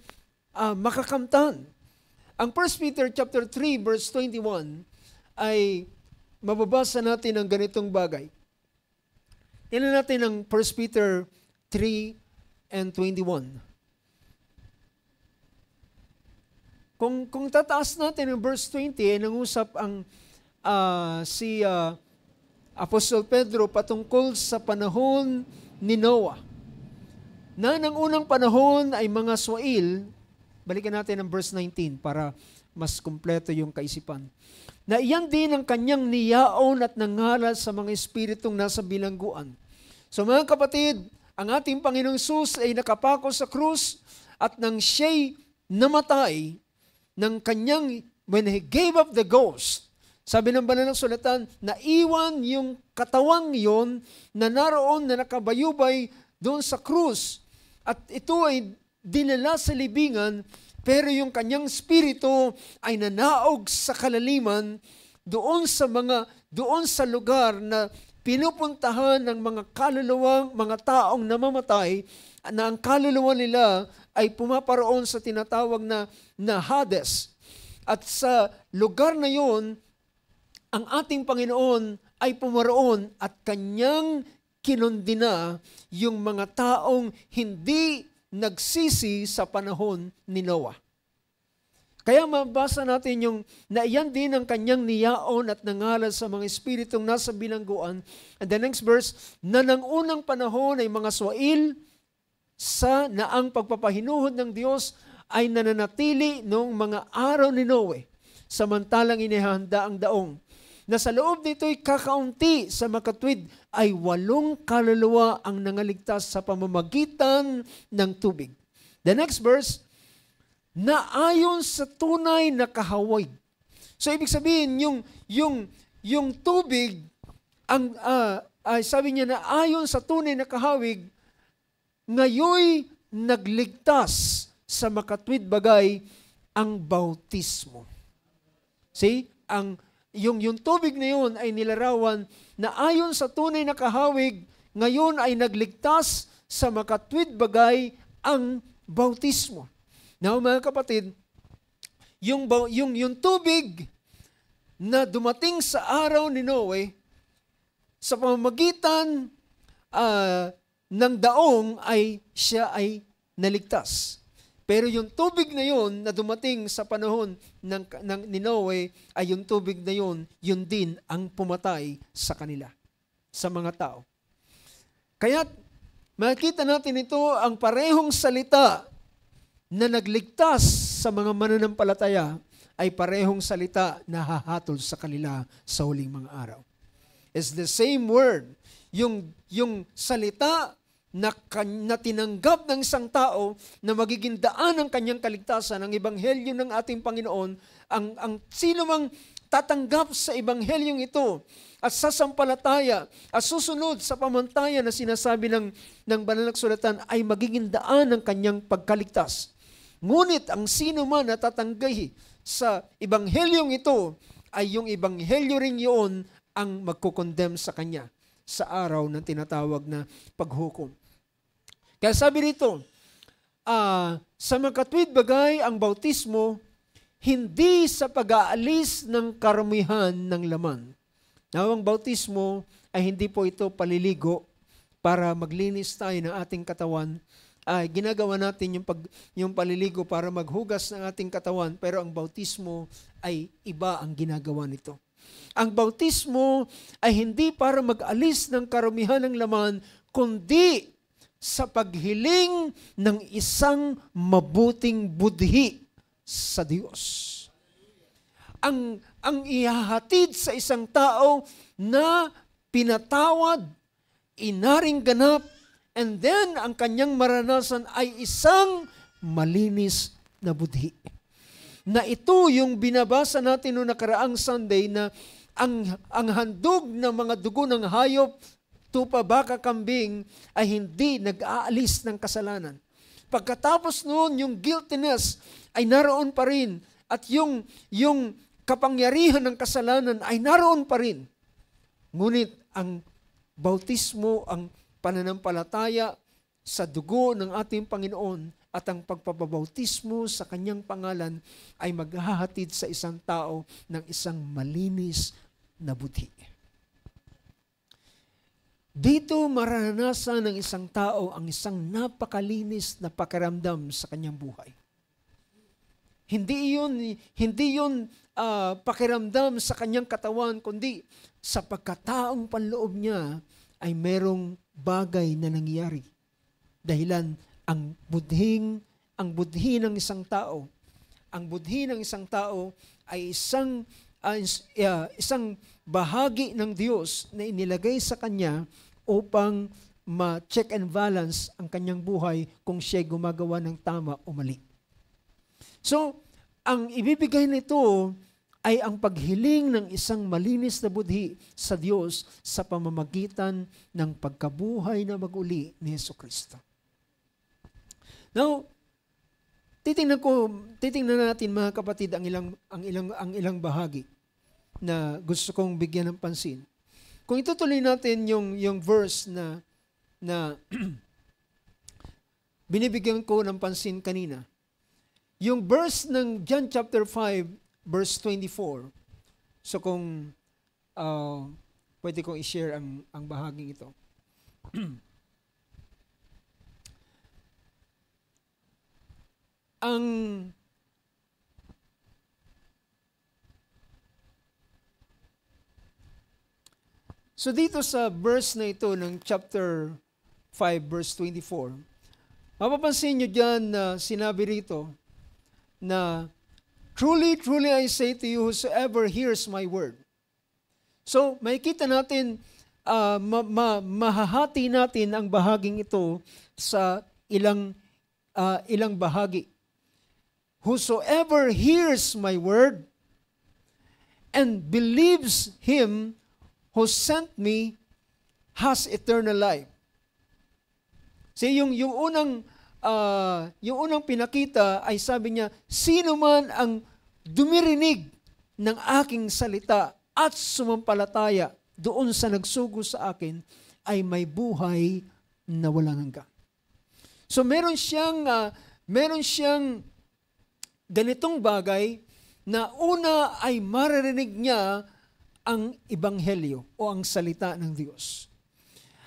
makakamtan? Ang 1 Peter chapter 3 verse 21 ay mababasa natin ang ganitong bagay. Tingnan natin ang 1 Peter 3 and 21. Kung tataas natin ang verse 20, ay nangusap si Apostol Pedro patungkol sa panahon ni Noah. Na ng unang panahon ay mga swail, balikan natin ang verse 19 para mas kumpleto yung kaisipan. Na iyan din ang kanyang niyaon at nangaral sa mga espiritong nasa bilangguan. So mga kapatid, ang ating Panginoong Hesus ay nakapako sa krus at nang siya'y namatay ng kanyang, when He gave up the ghost, sabi ng banal na sulatan, naiwan yung katawang yon na naroon na nakabayubay doon sa krus. At ito ay dinala sa libingan, pero yung kanyang spirito ay nanaog sa kalaliman doon sa lugar na pinupuntahan ng mga kaluluwang, mga taong namamatay, na ang kaluluwa nila ay pumaparoon sa tinatawag na Hades. At sa lugar na yon, ang ating Panginoon ay pumaroon at kanyang kinundina yung mga taong hindi nagsisi sa panahon ni Noah. Kaya mabasa natin yung na iyan din ang kanyang niyaon at nangaral sa mga espiritong nasa bilangguan. And the next verse, na ng unang panahon ay mga swail na ang pagpapahinuhod ng Diyos ay nananatili noong mga araw ni Noe, samantalang inihahanda ang daong. Na sa loob nito'y kakaunti sa makatwid ay 8 kaluluwa ang nangaligtas sa pamamagitan ng tubig. The next verse, na ayon sa tunay na kahawig. So ibig sabihin, yung tubig, sabi niya na ayon sa tunay na kahawig, ngayoy nagligtas sa makatwid bagay ang bautismo. See? Yung tubig na yun ay nilarawan na ayon sa tunay na kahawig, ngayon ay nagligtas sa makatwid bagay ang bautismo. Now mga kapatid, yung tubig na dumating sa araw ni Noe sa pamamagitan ng daong ay siya ay naligtas. Pero yung tubig na yun na dumating sa panahon ni Noe ay yung tubig na yun din ang pumatay sa kanila, sa mga tao. Kaya makikita natin ito ang parehong salita na nagligtas sa mga mananampalataya ay parehong salita na hahatol sa kanila sa huling mga araw. It's the same word. Yung salita na tinanggap ng isang tao na magiging daan ng kanyang kaligtasan, ang ebanghelyo ng ating Panginoon, ang sino mang tatanggap sa ebanghelyong ito at sasampalataya at susunod sa pamantayan na sinasabi ng banal na kasulatan ay magiging daan ng kanyang pagkaligtas. Ngunit ang sino man na tatanggay sa ebanghelyong ito ay yung ebanghelyo rin yun ang magkukondem sa kanya sa araw ng tinatawag na paghukom. Kaya sabi rito, sa makatwid bagay ang bautismo, hindi sa pag-aalis ng karamihan ng laman. Now, ang bautismo ay hindi po ito paliligo para maglinis tayo ng ating katawan. Ginagawa natin yung paliligo para maghugas ng ating katawan, pero ang bautismo ay iba ang ginagawa nito. Ang bautismo ay hindi para mag-alis ng karamihan ng laman, kundi sa paghiling ng isang mabuting budhi sa Diyos. Ang ihahatid sa isang tao na pinatawad, inaring ganap, and then ang kanyang maranasan ay isang malinis na budhi. Na ito yung binabasa natin noong nakaraang Sunday na ang handog ng mga dugo ng hayop, tupa, baka, kambing ay hindi nag-aalis ng kasalanan. Pagkatapos noon, yung guiltiness ay naroon pa rin at yung kapangyarihan ng kasalanan ay naroon pa rin. Ngunit ang bautismo, ang pananampalataya sa dugo ng ating Panginoon at ang pagpapabautismo sa kanyang pangalan ay maghahatid sa isang tao ng isang malinis na budhi. Dito maranasan ng isang tao ang isang napakalinis na pakiramdam sa kanyang buhay. Hindi yun pakiramdam sa kanyang katawan, kundi sa pagkataong panloob niya ay merong bagay na nangyari. Dahilan ang budhi ng isang tao. Ang budhi ng isang tao ay isang bahagi ng Diyos na inilagay sa kanya upang ma-check and balance ang kanyang buhay kung siya gumagawa ng tama o mali. So, ang ibibigay nito ay ang paghiling ng isang malinis na budhi sa Diyos sa pamamagitan ng pagkabuhay na mag-uli ni Jesucristo. Now, titingnan natin mga kapatid ang ilang bahagi na gusto kong bigyan ng pansin. Kung itutuloy natin yung verse na binibigyan ko ng pansin kanina, yung verse ng John chapter 5, verse 24. So kung pwede kong i-share ang bahaging ito. So dito sa verse na ito ng chapter 5, verse 24, mapapansin nyo dyan na sinabi rito na, "Truly, truly I say to you, whosoever hears my word." So, makikita natin, mahahati natin ang bahaging ito sa ilang bahagi. "Whosoever hears my word and believes him who sent me has eternal life." So, yung unang pinakita ay sabi niya, sino man ang dumirinig ng aking salita at sumampalataya doon sa nagsugo sa akin ay may buhay na walang hanggan. So meron siyang ganitong bagay na una ay maririnig niya ang ebanghelyo o ang salita ng Diyos.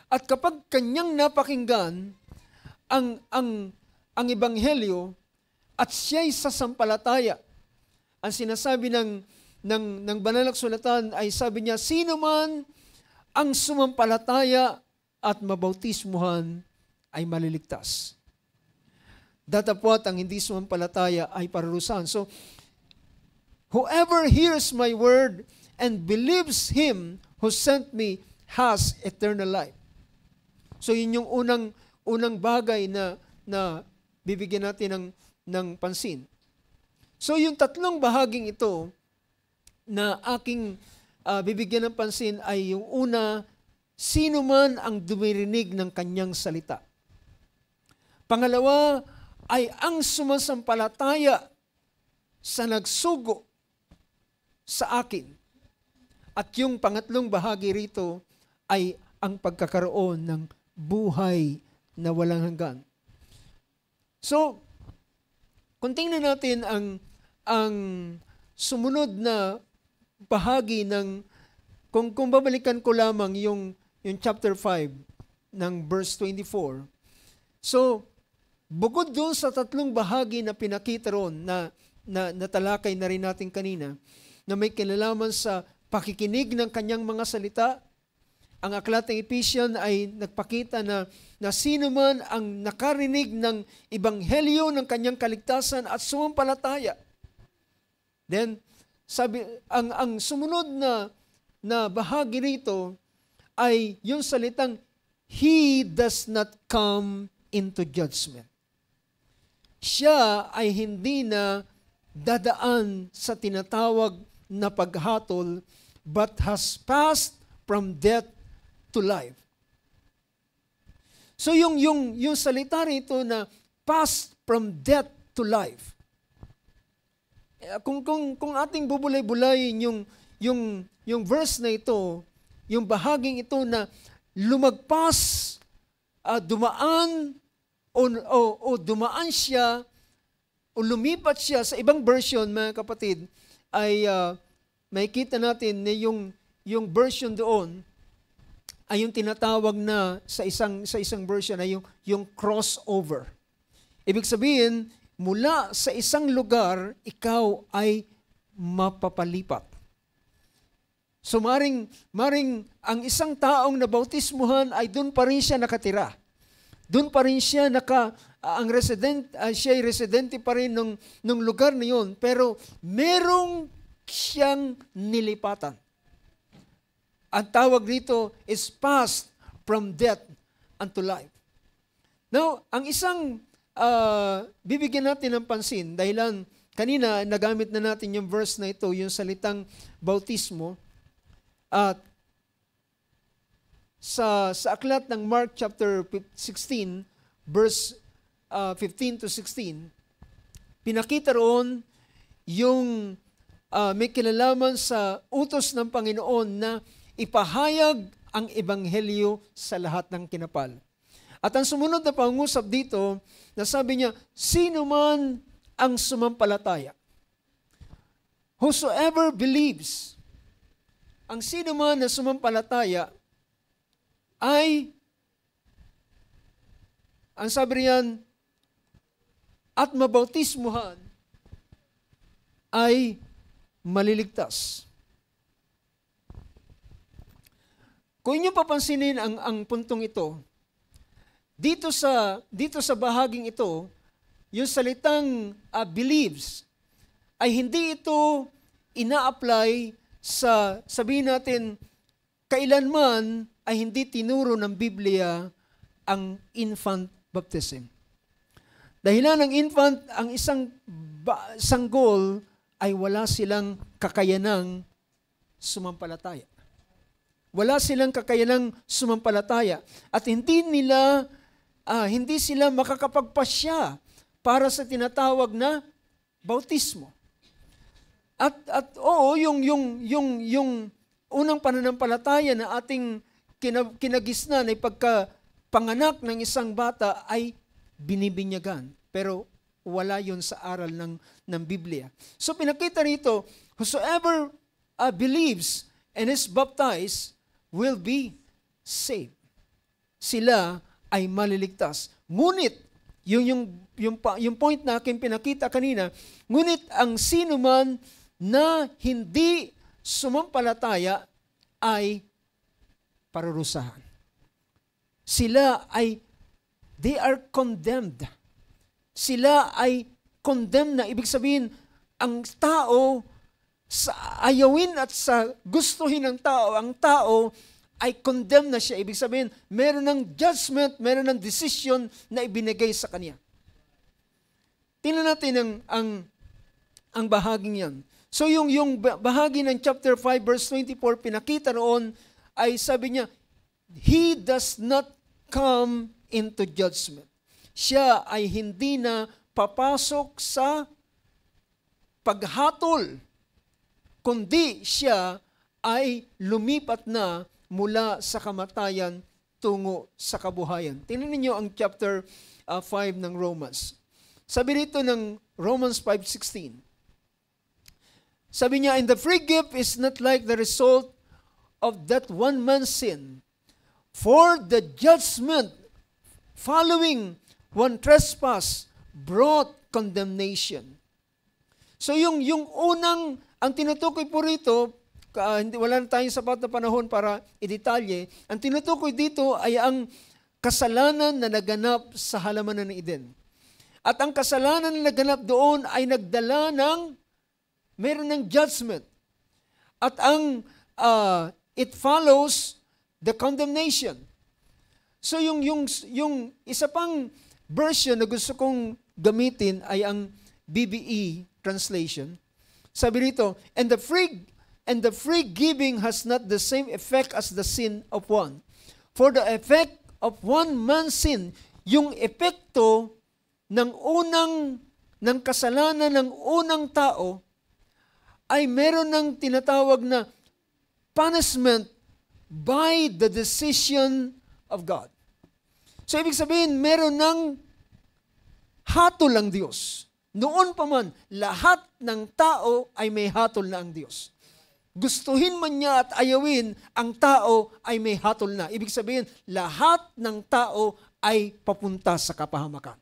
At kapag kanyang napakinggan ang ebanghelyo at siya'y sasampalataya, ang sinasabi ng banal na kasulatan ay sabi niya, sino man ang sumampalataya at mabautismuhan ay maliligtas. Datapwat ang hindi sumampalataya ay parurusahan. So, whoever hears my word and believes Him who sent me has eternal life. So, yun yung unang bagay na bibigyan natin ng pansin. So, yung tatlong bahaging ito na aking bibigyan ng pansin ay yung una, sino man ang dumirinig ng kanyang salita. Pangalawa ay ang sumasampalataya sa nagsugo sa akin. At yung pangatlong bahagi rito ay ang pagkakaroon ng buhay na walang hanggan. So, kung tingnan natin ang sumunod na bahagi ng, kung babalikan ko lamang yung chapter 5 ng verse 24. So, bukod doon sa tatlong bahagi na pinakita ron na natalakay na rin natin kanina, na may kinalaman sa pakikinig ng kanyang mga salita, ang aklat ng Ephesians ay nagpakita na sino man ang nakarinig ng ebanghelyo ng kanyang kaligtasan at sumampalataya. Then, sabi, ang sumunod na bahagi rito ay yung salitang, He does not come into judgment. Siya ay hindi na dadaan sa tinatawag na paghatol, but has passed from death to life. So yung salita rito na passed from death to life. Kung ating bubulay-bulayin yung verse na ito, yung bahaging ito na lumagpas, dumaan o dumaan siya o lumipat siya sa ibang version, mga kapatid, ay makikita natin na yung version doon ay yung tinatawag na sa isang version ay yung crossover. Ibig sabihin, mula sa isang lugar, ikaw ay mapapalipat. So maring ang isang taong nabautismuhan ay doon pa rin siya nakatira. Doon pa rin siya siya ay residente pa rin ng lugar na yun, pero merong siyang nilipatan. Ang tawag dito is passed from death unto life. Now, ang isang bibigyan natin ng pansin, dahilan kanina nagamit na natin yung verse na ito, yung salitang bautismo, at sa aklat ng Mark chapter 16, verse 15 to 16, pinakita roon yung may kinalaman sa utos ng Panginoon na ipahayag ang ebanghelyo sa lahat ng kinapal. At ang sumunod na pangungusap dito, nasabi niya, sino man ang sumampalataya? Whosoever believes. Ang sino man na sumampalataya ay, ang sabi riyan, at mabautismuhan ay maliligtas. Kung inyo papansinin ang puntong ito, dito sa bahaging ito, yung salitang believes, ay hindi ito ina-apply sa, sabihin natin, kailanman ay hindi tinuro ng Biblia ang infant baptism. Dahilan ng infant, ang isang sanggol ay wala silang kakayanang sumampalataya. Wala silang kakayanang sumampalataya. At hindi sila makakapagpasya para sa tinatawag na bautismo. At oo, yung unang pananampalataya na ating kinagisnan ay pagkapanganak ng isang bata ay binibinyagan. Pero wala yun sa aral ng Biblia. So pinakita rito, whosoever believes, and is baptized will be saved. Sila ay maliligtas. Ngunit, yung point na aking pinakita kanina, ngunit ang sino man na hindi sumampalataya ay parurusahan. Sila ay, they are condemned. Sila ay condemned na. Ibig sabihin, ang tao, sa ayawin at sa gustuhin ng tao, ang tao ay condemned na siya. Ibig sabihin, meron ng judgment, meron ng decision na ibinigay sa kanya. Tingnan natin ang bahaging yan. So yung bahagi ng chapter 5 verse 24, pinakita roon, ay sabi niya, He does not come into judgment. Siya ay hindi na papasok sa paghatol, kundi siya ay lumipat na mula sa kamatayan tungo sa kabuhayan. Tingnan niyo ang chapter 5 ng Romans. Sabi rito ng Romans 5:16. Sabi niya, and the free gift is not like the result of that one man's sin. For the judgment following one trespass brought condemnation. So yung unang, ang tinutukoy po rito, wala na tayong sapat na panahon para i-detalye, ang tinutukoy dito ay ang kasalanan na naganap sa halamanan ng Eden. At ang kasalanan na naganap doon ay nagdala ng, meron ng judgment. At ang, it follows the condemnation. So yung isa pang version na gusto kong gamitin ay ang BBE translation. Sabi rito, and the free giving has not the same effect as the sin of one. For the effect of one man's sin, yung epekto ng kasalanan ng unang tao ay meron ng tinatawag na punishment by the decision of God. So, ibig sabihin, meron ng hatol ang Diyos. Noon pa man, lahat ng tao ay may hatol na ang Diyos. Gustuhin man niya at ayawin, ang tao ay may hatol na. Ibig sabihin, lahat ng tao ay papunta sa kapahamakan.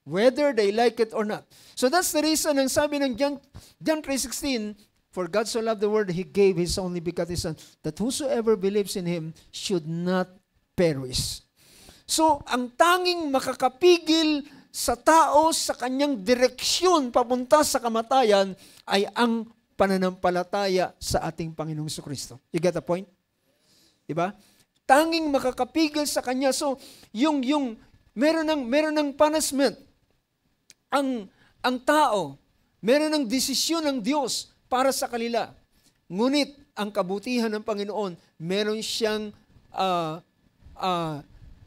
Whether they like it or not. So that's the reason ang sabi ng John 3:16, for God so loved the world, He gave His only begotten Son, that whosoever believes in Him should not perish. So, ang tanging makakapigil sa tao sa kanyang direksyon papunta sa kamatayan ay ang pananampalataya sa ating Panginoong Jesucristo. You get the point? Diba? Tanging makakapigil sa kanya. So, meron ng punishment. Ang tao, meron ng desisyon ng Diyos para sa kanila. Ngunit, ang kabutihan ng Panginoon, meron siyang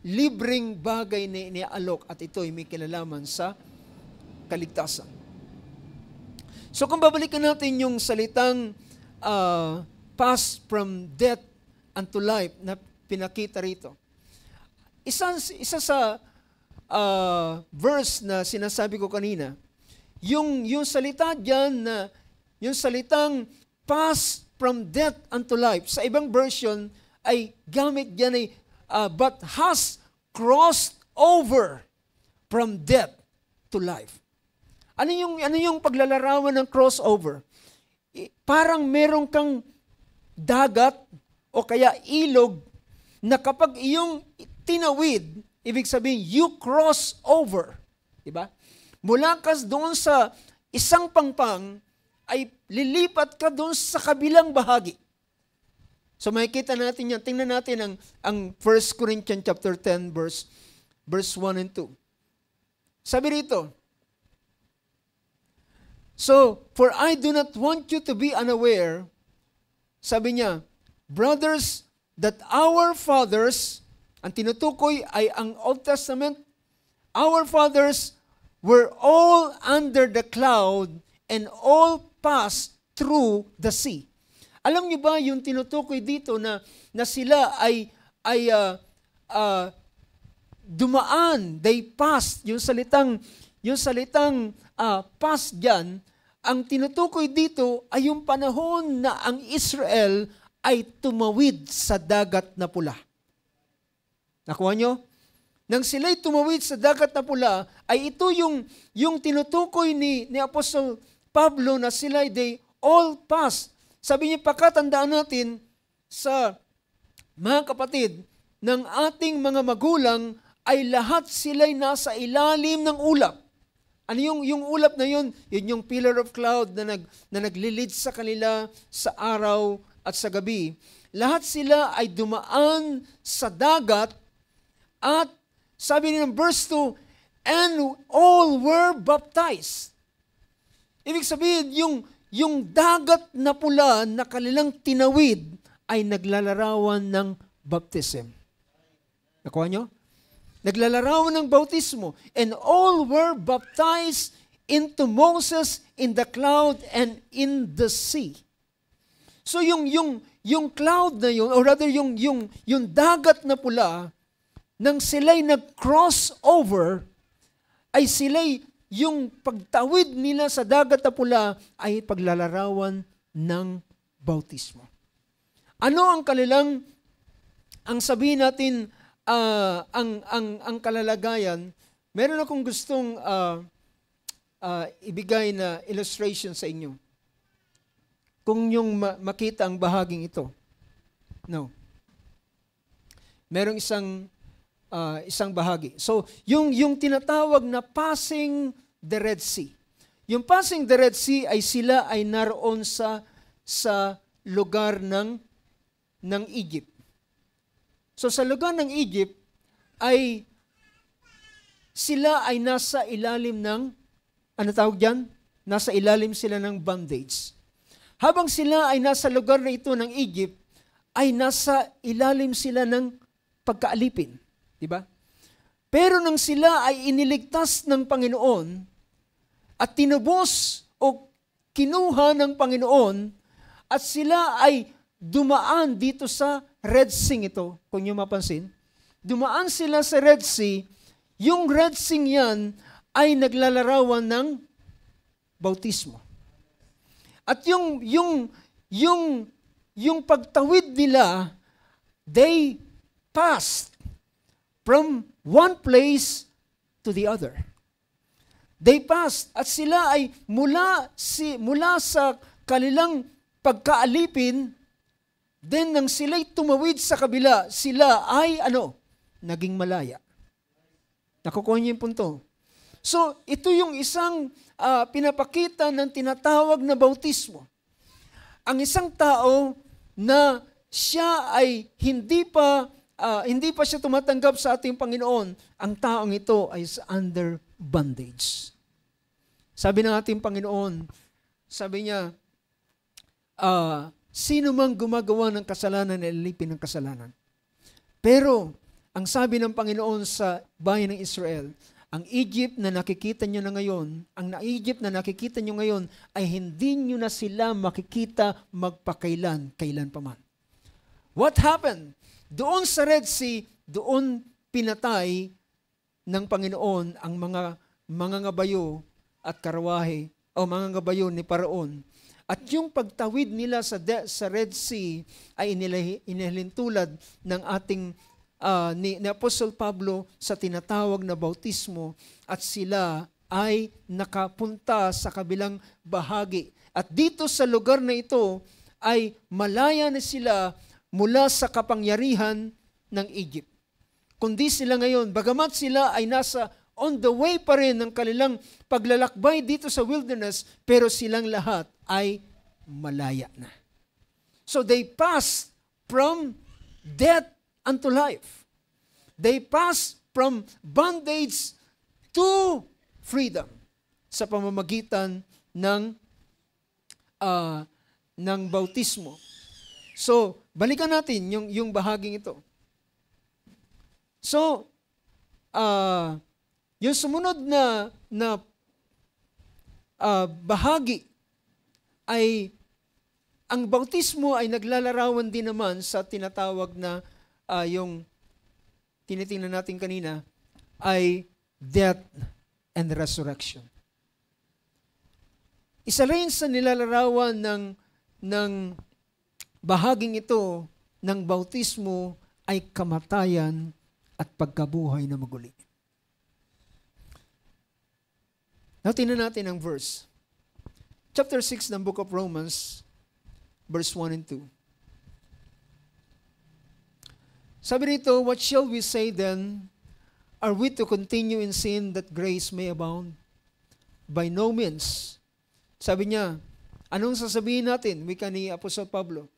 libreng bagay na iniaalok at ito'y may kinalaman sa kaligtasan. So kung babalikan natin yung salitang pass from death unto life na pinakita rito. Isa sa verse na sinasabi ko kanina, yung salita dyan na yung salitang pass from death unto life, sa ibang version ay gamit dyan ay but has crossed over from death to life. Ano yung paglalarawan ng crossover? Parang meron kang dagat o kaya ilog na kapag iyong tinawid, ibig sabihin, you cross over. Diba? Mula ka doon sa isang pangpang, ay lilipat ka doon sa kabilang bahagi. So makikita natin yan. Tingnan natin ang 1 Corinthians chapter 10 verse 1 and 2. Sabi rito, so, for I do not want you to be unaware, sabi niya, brothers, that our fathers, ang tinutukoy ay ang Old Testament, our fathers were all under the cloud and all passed through the sea. Alam niyo ba yung tinutukoy dito na sila ay dumaan, they passed, yung salitang passed diyan, ang tinutukoy dito ay yung panahon na ang Israel ay tumawid sa dagat na pula. Nakuha nyo? Nang sila'y tumawid sa dagat na pula, ay ito yung tinutukoy ni Apostol Pablo na sila, they all passed. Sabi niya, pakatandaan natin sa mga kapatid, ng ating mga magulang ay lahat sila'y nasa ilalim ng ulap. Ano yung ulap na yun? Yun yung pillar of cloud na naglilid sa kanila sa araw at sa gabi. Lahat sila ay dumaan sa dagat at sabi niya ng verse 2, and all were baptized. Ibig sabihin, yung dagat na pula na kanilang tinawid ay naglalarawan ng baptism. Nakuha nyo? Naglalarawan ng bautismo. And all were baptized into Moses in the cloud and in the sea. So yung cloud na yun, or rather yung dagat na pula, nang sila'y nag-cross over, ay sila'y yung pagtawid nila sa dagat na pula ay paglalarawan ng bautismo. Ano ang kanilang, ang sabihin natin, ang kalalagayan, meron akong gustong ibigay na illustration sa inyo. Kung yung makita ang bahaging ito. No. Merong isang bahagi. So, yung tinatawag na passing the Red Sea. Yung passing the Red Sea ay sila ay naroon sa lugar ng Egypt. So sa lugar ng Egypt ay sila ay nasa ilalim ng, ano tawag dyan? Nasa ilalim sila ng bondage. Habang sila ay nasa lugar na ito ng Egypt, ay nasa ilalim sila ng pagkaalipin. Diba? Pero nang sila ay iniligtas ng Panginoon at tinubos o kinuha ng Panginoon at sila ay dumaan dito sa Red Sea ito, kung nyo mapansin. Dumaan sila sa Red Sea, yung Red Sea yan ay naglalarawan ng bautismo. At yung pagtawid nila, they passed from one place to the other. They passed at sila ay mula sa kanilang pagkaalipin, then nang sila'y tumawid sa kabila, sila ay naging malaya. Nakukuha niyo yung punto. So, ito yung isang pinapakita ng tinatawag na bautismo. Ang isang tao na siya ay hindi pa siya tumatanggap sa ating Panginoon, ang taong ito ay under bondage. Sabi ng ating Panginoon, sabi niya, sino mang gumagawa ng kasalanan ay alipin ng kasalanan. Pero, ang sabi ng Panginoon sa bayan ng Israel, ang Egypt na nakikita nyo na ngayon, ay hindi nyo na sila makikita magpakailan, kailan pa man. What happened? Doon sa Red Sea, doon pinatay ng Panginoon ang mga ngabayo at karawahe, o mga ngabayo ni Paraon. At yung pagtawid nila sa Red Sea ay inilintulad ng ating ni Apostol Pablo sa tinatawag na bautismo at sila ay nakapunta sa kabilang bahagi. At dito sa lugar na ito ay malaya na sila mula sa kapangyarihan ng Egypt. Kundi sila ngayon, bagamat sila ay nasa on the way pa rin ng kanilang paglalakbay dito sa wilderness, pero silang lahat ay malaya na. So they passed from death unto life. They passed from bondage to freedom sa pamamagitan ng bautismo. So, balikan natin yung bahaging ito. So, yung sumunod na bahagi ay ang bautismo ay naglalarawan din naman sa tinatawag na yung tinitingnan natin kanina ay death and resurrection. Isa rin sa nilalarawan ng bahaging ito ng bautismo ay kamatayan at pagkabuhay na maguli. Now, tingnan natin ang verse. Chapter 6 ng Book of Romans, verse 1 and 2. Sabi rito, what shall we say then? Are we to continue in sin that grace may abound? By no means. Sabi niya, anong sasabihin natin? Wika ni Apostol Pablo.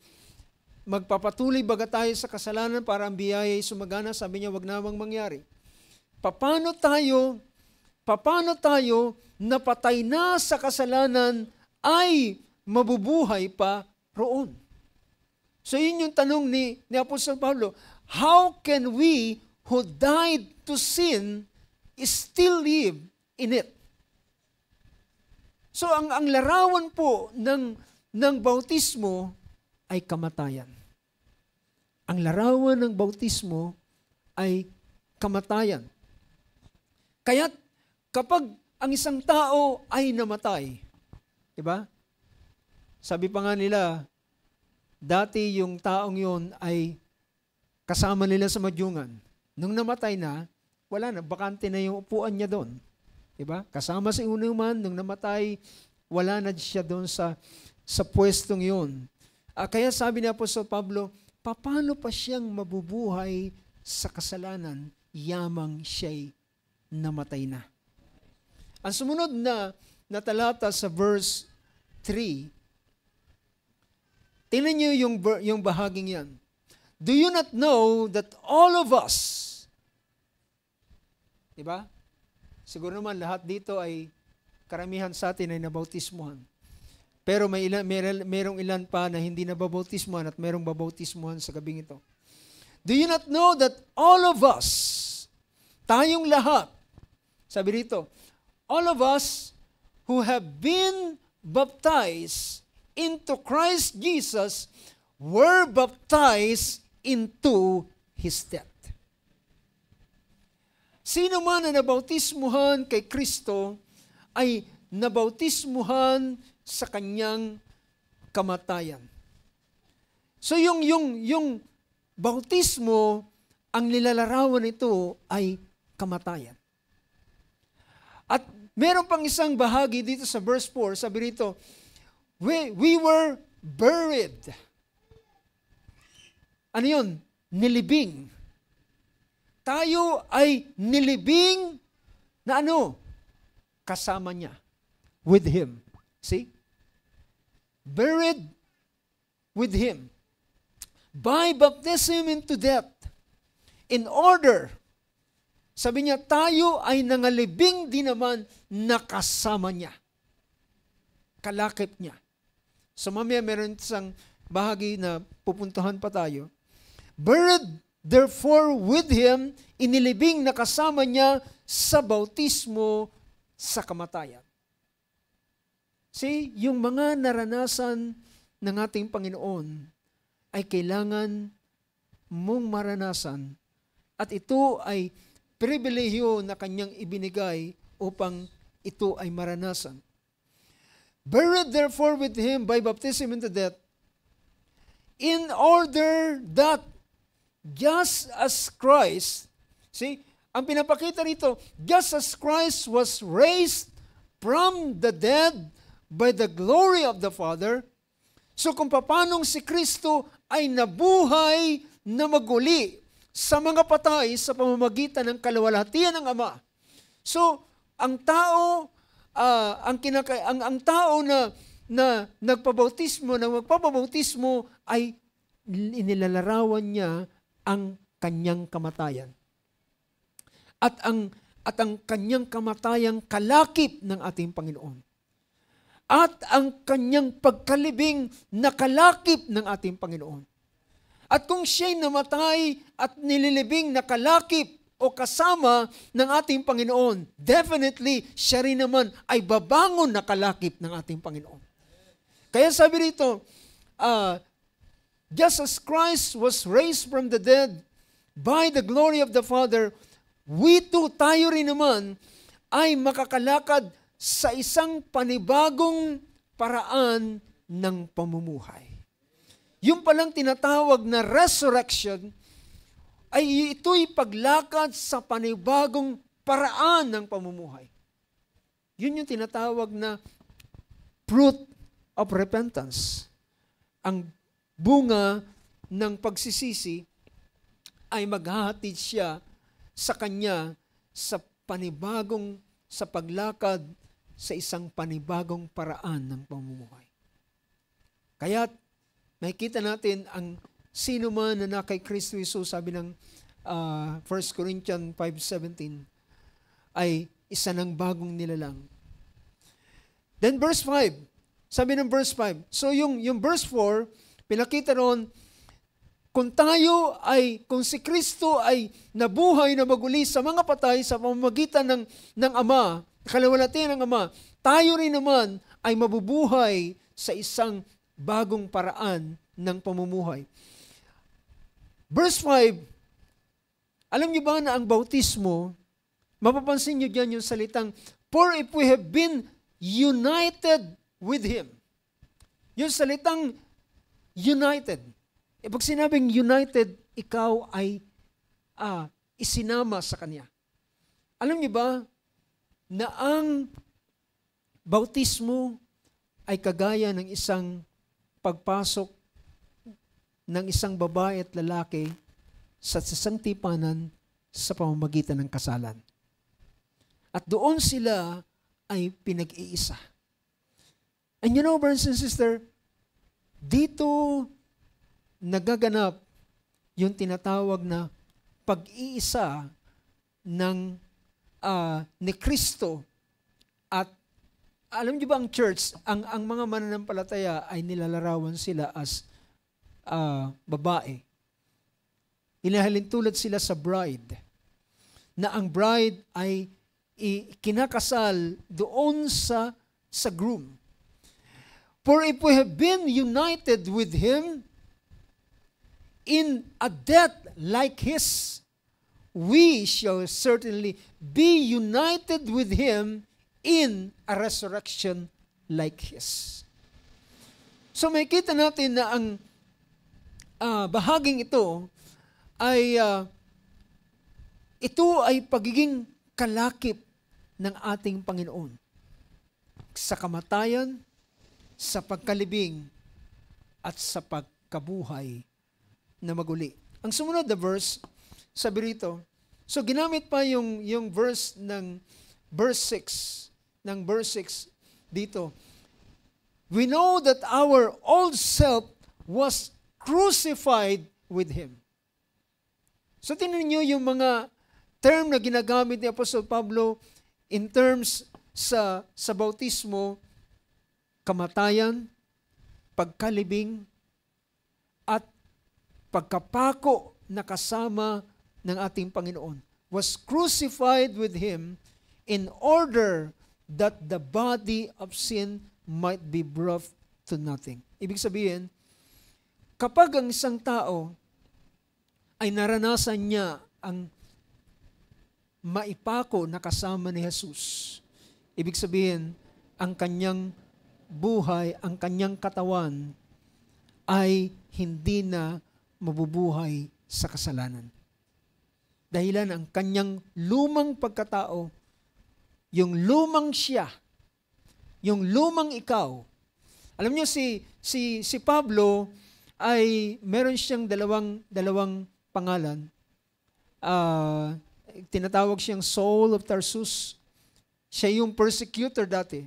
Magpapatuloy baga tayo sa kasalanan para ang biyaya ay sumagana? Sabi niya, wag namang mangyari. Paano tayo napatay na sa kasalanan ay mabubuhay pa roon? So yun yung tanong ni Apostol Pablo. How can we who died to sin still live in it? So ang larawan po ng bautismo ay kamatayan. Ang larawan ng bautismo ay kamatayan. Kaya kapag ang isang tao ay namatay, di ba? Sabi pa nga nila, dati yung taong yon ay kasama nila sa madyungan. Nung namatay na, wala na, bakante na yung upuan niya doon. Diba? Kasama sa inuman, nung namatay, wala na siya doon sa pwestong yun. Kaya sabi ni Apostol Pablo, paano pa siyang mabubuhay sa kasalanan, yamang siya'y namatay na? Ang sumunod na talata sa verse 3, tingnan niyo yung bahaging yan. Do you not know that all of us, diba? Siguro naman lahat dito ay karamihan sa atin ay nabautismuhan. Pero merong ilan pa na hindi nababautismuhan at merong babautismuhan sa gabing ito. Do you not know that all of us, tayong lahat, sabi rito, all of us who have been baptized into Christ Jesus were baptized into His death. Sino man na nabautismuhan kay Kristo ay nabautismuhan sa kanyang kamatayan. So yung bautismo, ang nilalarawan nito ay kamatayan. At meron pang isang bahagi dito sa verse 4, sabi rito, we were buried. Ano yun? Nilibing. Tayo ay nilibing na ano? Kasama niya. With Him. See? Buried with Him. By baptism into death. In order, sabi niya, tayo ay nangalibing din naman na kasama niya. Kalakip niya. So mamaya meron isang bahagi na pupuntahan pa tayo. Buried therefore with Him, inilibing na kasama niya sa bautismo sa kamatayan. See, yung mga naranasan ng ating Panginoon ay kailangan mong maranasan at ito ay pribilehiyo na kanyang ibinigay upang ito ay maranasan. Buried therefore with Him by baptism into death, in order that just as Christ, see, ang pinapakita rito, just as Christ was raised from the dead by the glory of the Father, so kung paanong si Kristo ay nabuhay na maguli sa mga patay sa pamamagitan ng kaluwalhatian ng Ama. So, ang tao, ang tao na nagpabautismo, na magpapabautismo ay inilalarawan niya ang kanyang kamatayan. At ang kanyang kamatayang kalakip ng ating Panginoon. At ang kanyang pagkalibing na kalakip ng ating Panginoon. At kung siya'y namatay at nililibing na kalakip o kasama ng ating Panginoon, definitely siya rin naman ay babangon na kalakip ng ating Panginoon. Kaya sabi rito, just as Christ was raised from the dead by the glory of the Father, we too, tayo rin naman, ay makakalakad sa isang panibagong paraan ng pamumuhay. yung palang tinatawag na resurrection, ay ito'y paglakad sa panibagong paraan ng pamumuhay. Yun yung tinatawag na fruit of repentance. Ang bunga ng pagsisisi ay maghahatid siya sa kanya sa paglakad sa isang panibagong paraan ng pamumuhay. Kaya makikita natin ang sino man na kay Kristo Jesus, sabi ng 1 Corinthians 5:17, ay isa ng bagong nilalang. Then verse 5, sabi ng verse 5, so yung verse 4, pinakita roon, kung si Kristo ay nabuhay na maguli sa mga patay sa pamamagitan ng Ama, kalawalhatian ng Ama, tayo rin naman ay mabubuhay sa isang bagong paraan ng pamumuhay. Verse 5, alam niyo ba na ang bautismo, mapapansin niyo diyan yung salitang, for if we have been united with Him. Yung salitang united. Pag sinabing united, ikaw ay isinama sa Kanya. Alam niyo ba na ang bautismo ay kagaya ng isang pagpasok ng isang babae at lalaki sa isang tipanan sa pamamagitan ng kasalan. At doon sila ay pinag-iisa. And you know, brothers and sisters, dito nagaganap yung tinatawag na pag-iisa ni Kristo. At alam niyo ba ang church, ang mga mananampalataya ay nilalarawan sila as babae. Hinahalintulad sila sa bride, na ang bride ay kinakasal doon sa groom. For if we have been united with Him in a death like His, we shall certainly be united with Him in a resurrection like His. So makikita natin na ang bahaging ito ay pagiging kalakip ng ating Panginoon sa kamatayan, sa pagkalibing, at sa pagkabuhay na maguli. Ang sumunod na verse, sabi rito, so ginamit pa yung verse ng verse 6 dito. We know that our old self was crucified with Him. So tingnan niyo yung mga term na ginagamit ni Apostol Pablo in terms sa bautismo, kamatayan, pagkalibing, at pagkapako na kasama ng ating Panginoon. Was crucified with Him in order that the body of sin might be brought to nothing. Ibig sabihin, kapag ang isang tao ay naranasan niya ang maipako na kasama ni Jesus, ibig sabihin, ang kanyang buhay, ang kanyang katawan ay hindi na mabubuhay sa kasalanan. Dahilan ang kanyang lumang pagkatao, yung lumang siya, yung lumang ikaw. Alam niyo si Pablo ay meron siyang dalawang pangalan. Tinatawag siyang Saul of Tarsus. Siya yung persecutor dati.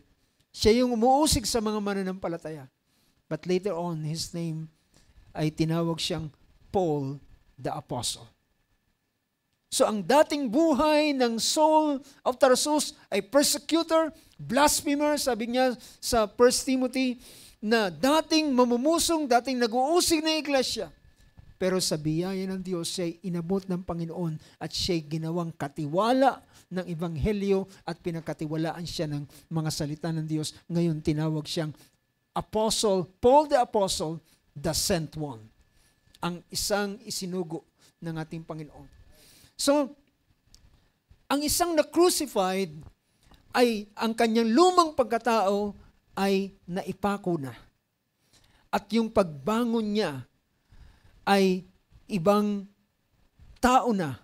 Siya yung umuusig sa mga mananampalataya. But later on, his name ay tinawag siyang Paul the Apostle. So ang dating buhay ng Saul of Tarsus ay persecutor, blasphemer, sabi niya sa 1 Timothy, na dating mamumusong, dating nag-uusig na iglesia. Pero sa biyaya ng Diyos, siya'y inabot ng Panginoon at siya'y ginawang katiwala ng Ebanghelyo at pinagkatiwalaan siya ng mga salita ng Diyos. Ngayon tinawag siyang Apostle, Paul the Apostle, the Sent One. Ang isang isinugo ng ating Panginoon. So, ang isang na-crucified ay ang kanyang lumang pagkatao ay naipako na. at yung pagbangon niya ay ibang tao na.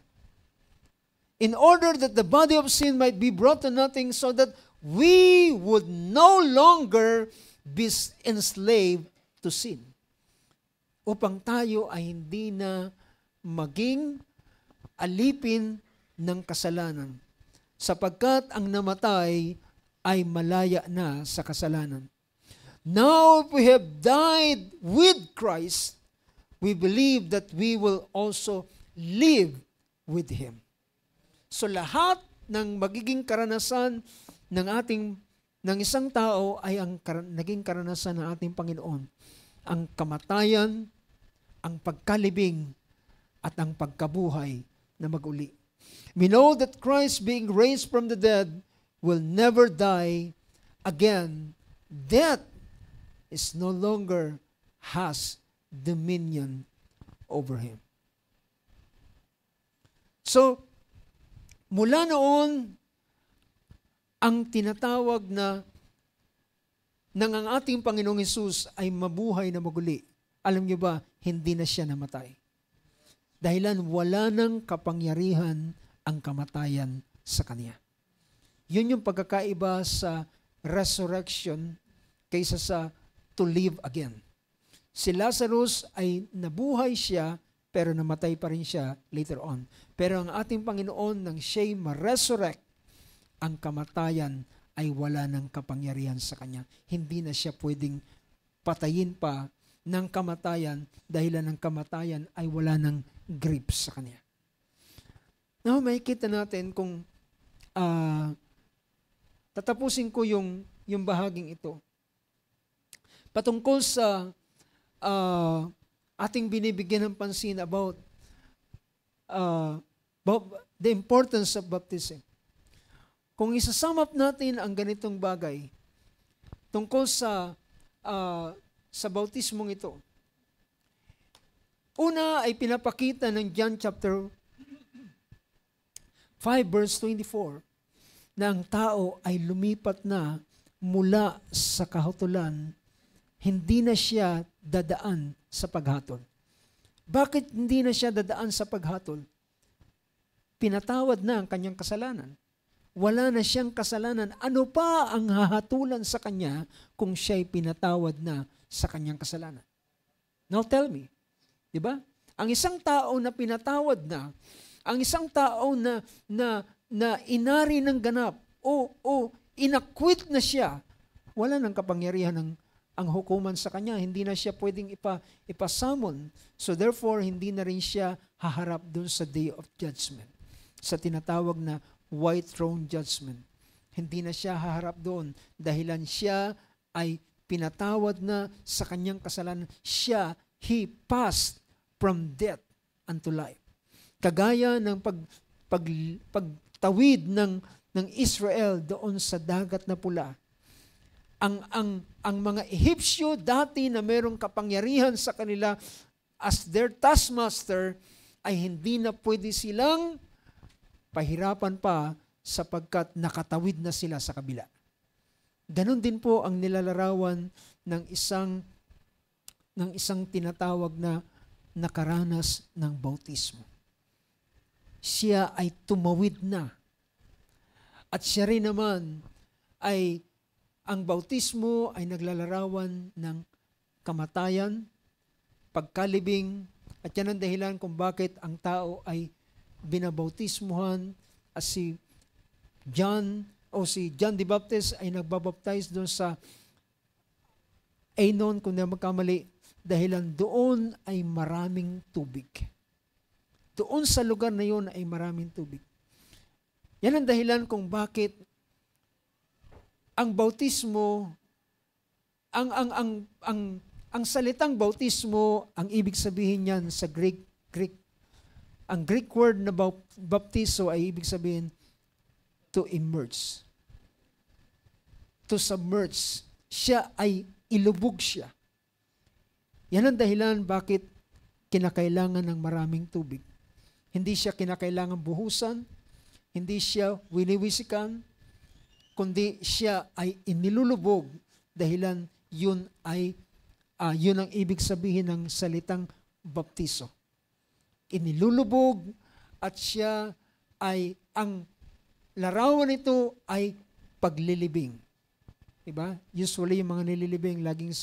In order that the body of sin might be brought to nothing so that we would no longer be enslaved to sin. Upang tayo ay hindi na maging alipin ng kasalanan. Sapagkat ang namatay ay malaya na sa kasalanan. Now if we have died with Christ, we believe that we will also live with Him. So lahat ng magiging karanasan ng isang tao ay ang naging karanasan ng ating Panginoon. Ang kamatayan, ang pagkalibing, at ang pagkabuhay na maguli. We know that Christ being raised from the dead will never die again. Death is no longer has dominion over him. So, mula noon, ang tinatawag na nang ang ating Panginoong Hesus ay mabuhay na maguli. Alam niyo ba, hindi na siya namatay. Dahilan wala nang kapangyarihan ang kamatayan sa Kanya. Yun yung pagkakaiba sa resurrection kaysa sa to live again. Si Lazarus ay nabuhay siya pero namatay pa rin siya later on. Pero ang ating Panginoon nang siya'y ma-resurrect, ang kamatayan ay wala ng kapangyarihan sa Kanya. Hindi na siya pwedeng patayin pa ng kamatayan dahil ang kamatayan ay wala ng grip sa Kanya. Now, makikita natin kung tatapusin ko yung bahaging ito. Patungkol sa ating binibigyan ng pansin about the importance of baptism. Kung isasum up natin ang ganitong bagay tungkol sa bautismong ito, una ay pinapakita ng John chapter 5 verse 24 na ang tao ay lumipat na mula sa kahutulan, hindi na siya dadaan sa paghatol. Bakit hindi na siya dadaan sa paghatol? Pinatawad na ang kanyang kasalanan. Wala na siyang kasalanan. Ano pa ang hahatulan sa kanya kung siya'y pinatawad na sa kanyang kasalanan? Now tell me, di ba? Ang isang tao na pinatawad na, ang isang tao na inari ng ganap o inakwit na siya, wala nang kapangyarihan ang hukuman sa kanya. Hindi na siya pwedeng ipasamon. So therefore, hindi na rin siya haharap dun sa day of judgment. Sa tinatawag na white throne judgment. Hindi na siya haharap doon dahilan siya ay pinatawad na sa kanyang kasalanan. He passed from death unto life. Kagaya ng pagtawid ng Israel doon sa dagat na pula. Ang mga Ehipsyo dati na mayroong kapangyarihan sa kanila as their taskmaster ay hindi na pwede silang pahirapan pa sapagkat nakatawid na sila sa kabila. Ganon din po ang nilalarawan ng isang tinatawag na nakaranas ng bautismo. Siya ay tumawid na. At siya rin naman ay ang bautismo ay naglalarawan ng kamatayan, pagkalibing, at yan ang dahilan kung bakit ang tao ay binabautismuhan at si John the Baptist ay nagbabaptize doon sa Ainon, kung na magkamali, dahilan doon ay maraming tubig. Doon sa lugar na yun ay maraming tubig. Yan ang dahilan kung bakit ang bautismo, ang salitang bautismo, ang ibig sabihin niyan sa Greek, ang Greek word na baptizo ay ibig sabihin to immerse. To submerge. Siya ay ilubog siya. Yan ang dahilan bakit kinakailangan ng maraming tubig. Hindi siya kinakailangan buhusan, hindi siya winiwisikan, kundi siya ay inilulubog dahilan yun ay Yun ang ibig sabihin ng salitang baptiso. Inilulubog at siya ay, ang larawan nito ay paglilibing. Diba? Usually yung mga nililibing, laging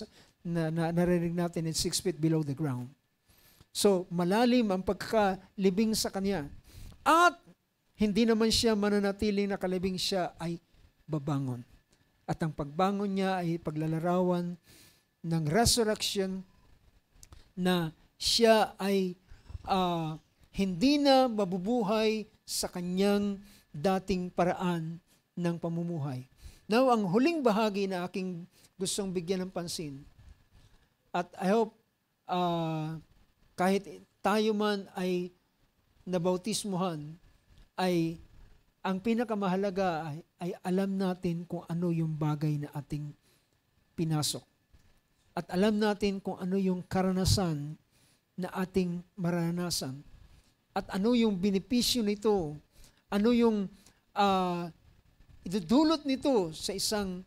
narinig natin in 6 feet below the ground. So, malalim ang pagkalibing sa kanya. At hindi naman siya mananatiling nakalibing, siya ay babangon. At ang pagbangon niya ay paglalarawan ng resurrection, na siya ay hindi na mabubuhay sa kanyang dating paraan ng pamumuhay. Now, ang huling bahagi na aking gustong bigyan ng pansin, at I hope kahit tayo man ay nabautismuhan, ay ang pinakamahalaga ay alam natin kung ano yung bagay na ating pinasok. At alam natin kung ano yung karanasan na ating maranasan. At ano yung benepisyo nito, ano yung idudulot nito sa isang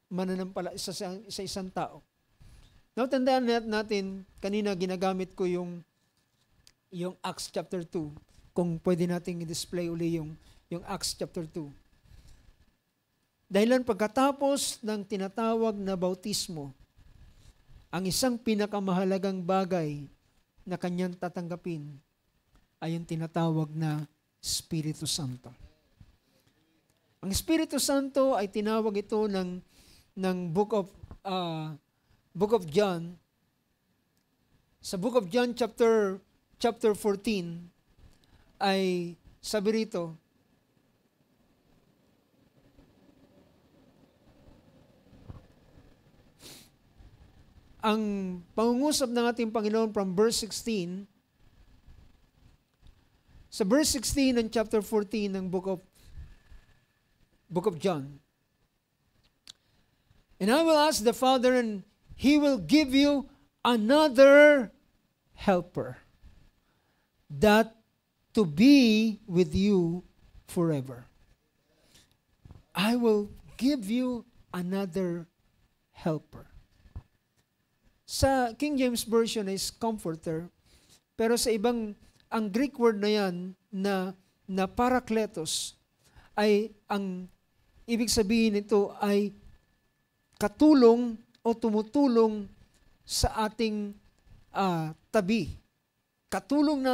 mananampala, sa isang tao. Now, tandaan natin, kanina ginagamit ko yung Acts chapter 2, kung pwede nating i-display uli yung Acts chapter 2. Dahilan pagkatapos ng tinatawag na bautismo, ang isang pinakamahalagang bagay na kanyang tatanggapin ay yung tinatawag na Espiritu Santo. Ang Espiritu Santo ay tinawag ito ng Book of John. Sa Book of John chapter 14 ay sabi rito, ang pangungusap ng ating Panginoon from verse 16, sa verse 16 ng chapter 14 ng Book of John, "And I will ask the Father, and He will give you another helper, that to be with you forever." I will give you another helper. Sa King James Version is comforter, pero sa ibang, ang Greek word na yan na parakletos, ay ang ibig sabihin nito ay katulong o tumutulong sa ating tabi. Katulong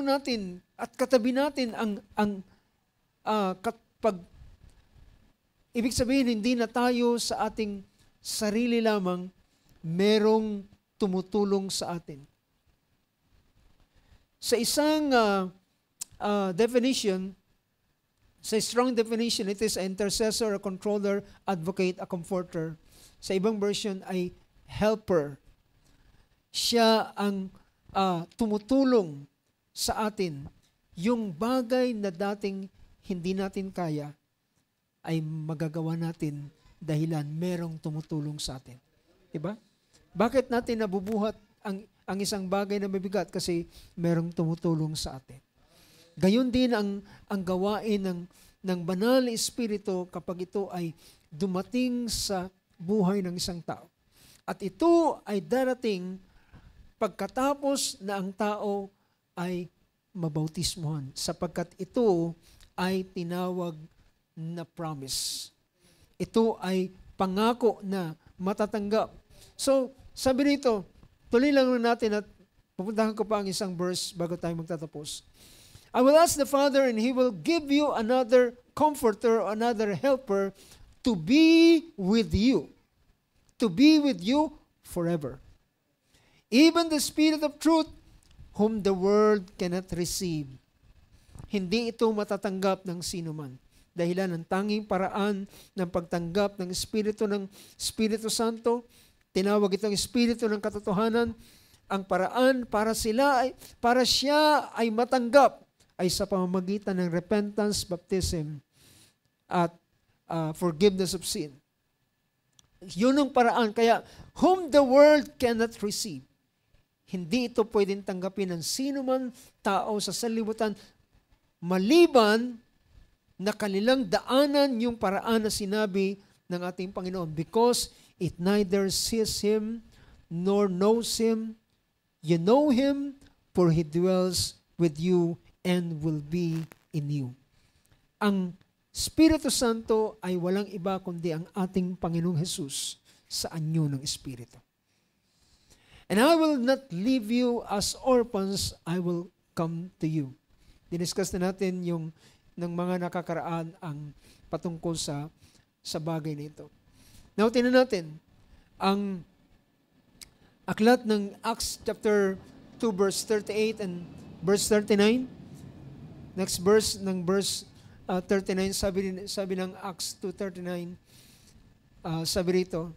natin at katabi natin ibig sabihin, hindi na tayo sa ating sarili lamang, merong tumutulong sa atin. Sa isang definition, sa strong definition, it is an intercessor, a controller, advocate, a comforter. Sa ibang version ay helper. Siya ang tumutulong sa atin. Yung bagay na dating hindi natin kaya, ay magagawa natin dahilan merong tumutulong sa atin. Diba? Bakit natin nabubuhat ang isang bagay na mabigat? Kasi merong tumutulong sa atin. Gayon din ang gawain ng banal na Espiritu kapag ito ay dumating sa buhay ng isang tao. At ito ay darating pagkatapos na ang tao ay mabautismuhan, sapagkat ito ay tinawag na promise. Ito ay pangako na matatanggap. So, sabi nito, tuloy lang natin at pupuntahan ko pa ang isang verse bago tayo magtatapos. "I will ask the Father, and He will give you another comforter, another helper, to be with you. To be with you forever. Even the Spirit of truth, whom the world cannot receive." Hindi ito matatanggap ng sino man. Dahilan ng tanging paraan ng pagtanggap ng Espiritu Santo, tinawag itong Espiritu ng katotohanan, ang paraan para siya ay matanggap ay sa pamamagitan ng repentance, baptism, at forgiveness of sin. Yun ang paraan. Kaya, whom the world cannot receive. Hindi ito pwedeng tanggapin ng sino man tao sa sanlibutan, maliban na kanilang daanan yung paraan na sinabi ng ating Panginoon, because it neither sees him nor knows him. You know him, for he dwells with you and will be in you. Ang Espiritu Santo ay walang iba kundi ang ating Panginoong Hesus sa anyo ng Espiritu. And I will not leave you as orphans, I will come to you. Diniscuss na natin yung ng mga nakakaraan ang patungkol sa bagay na ito. Now, tingnan natin ang aklat ng Acts chapter 2 verse 38 and verse 39. Next verse ng verse 39, sabi ng Acts 2:39, sabi rito,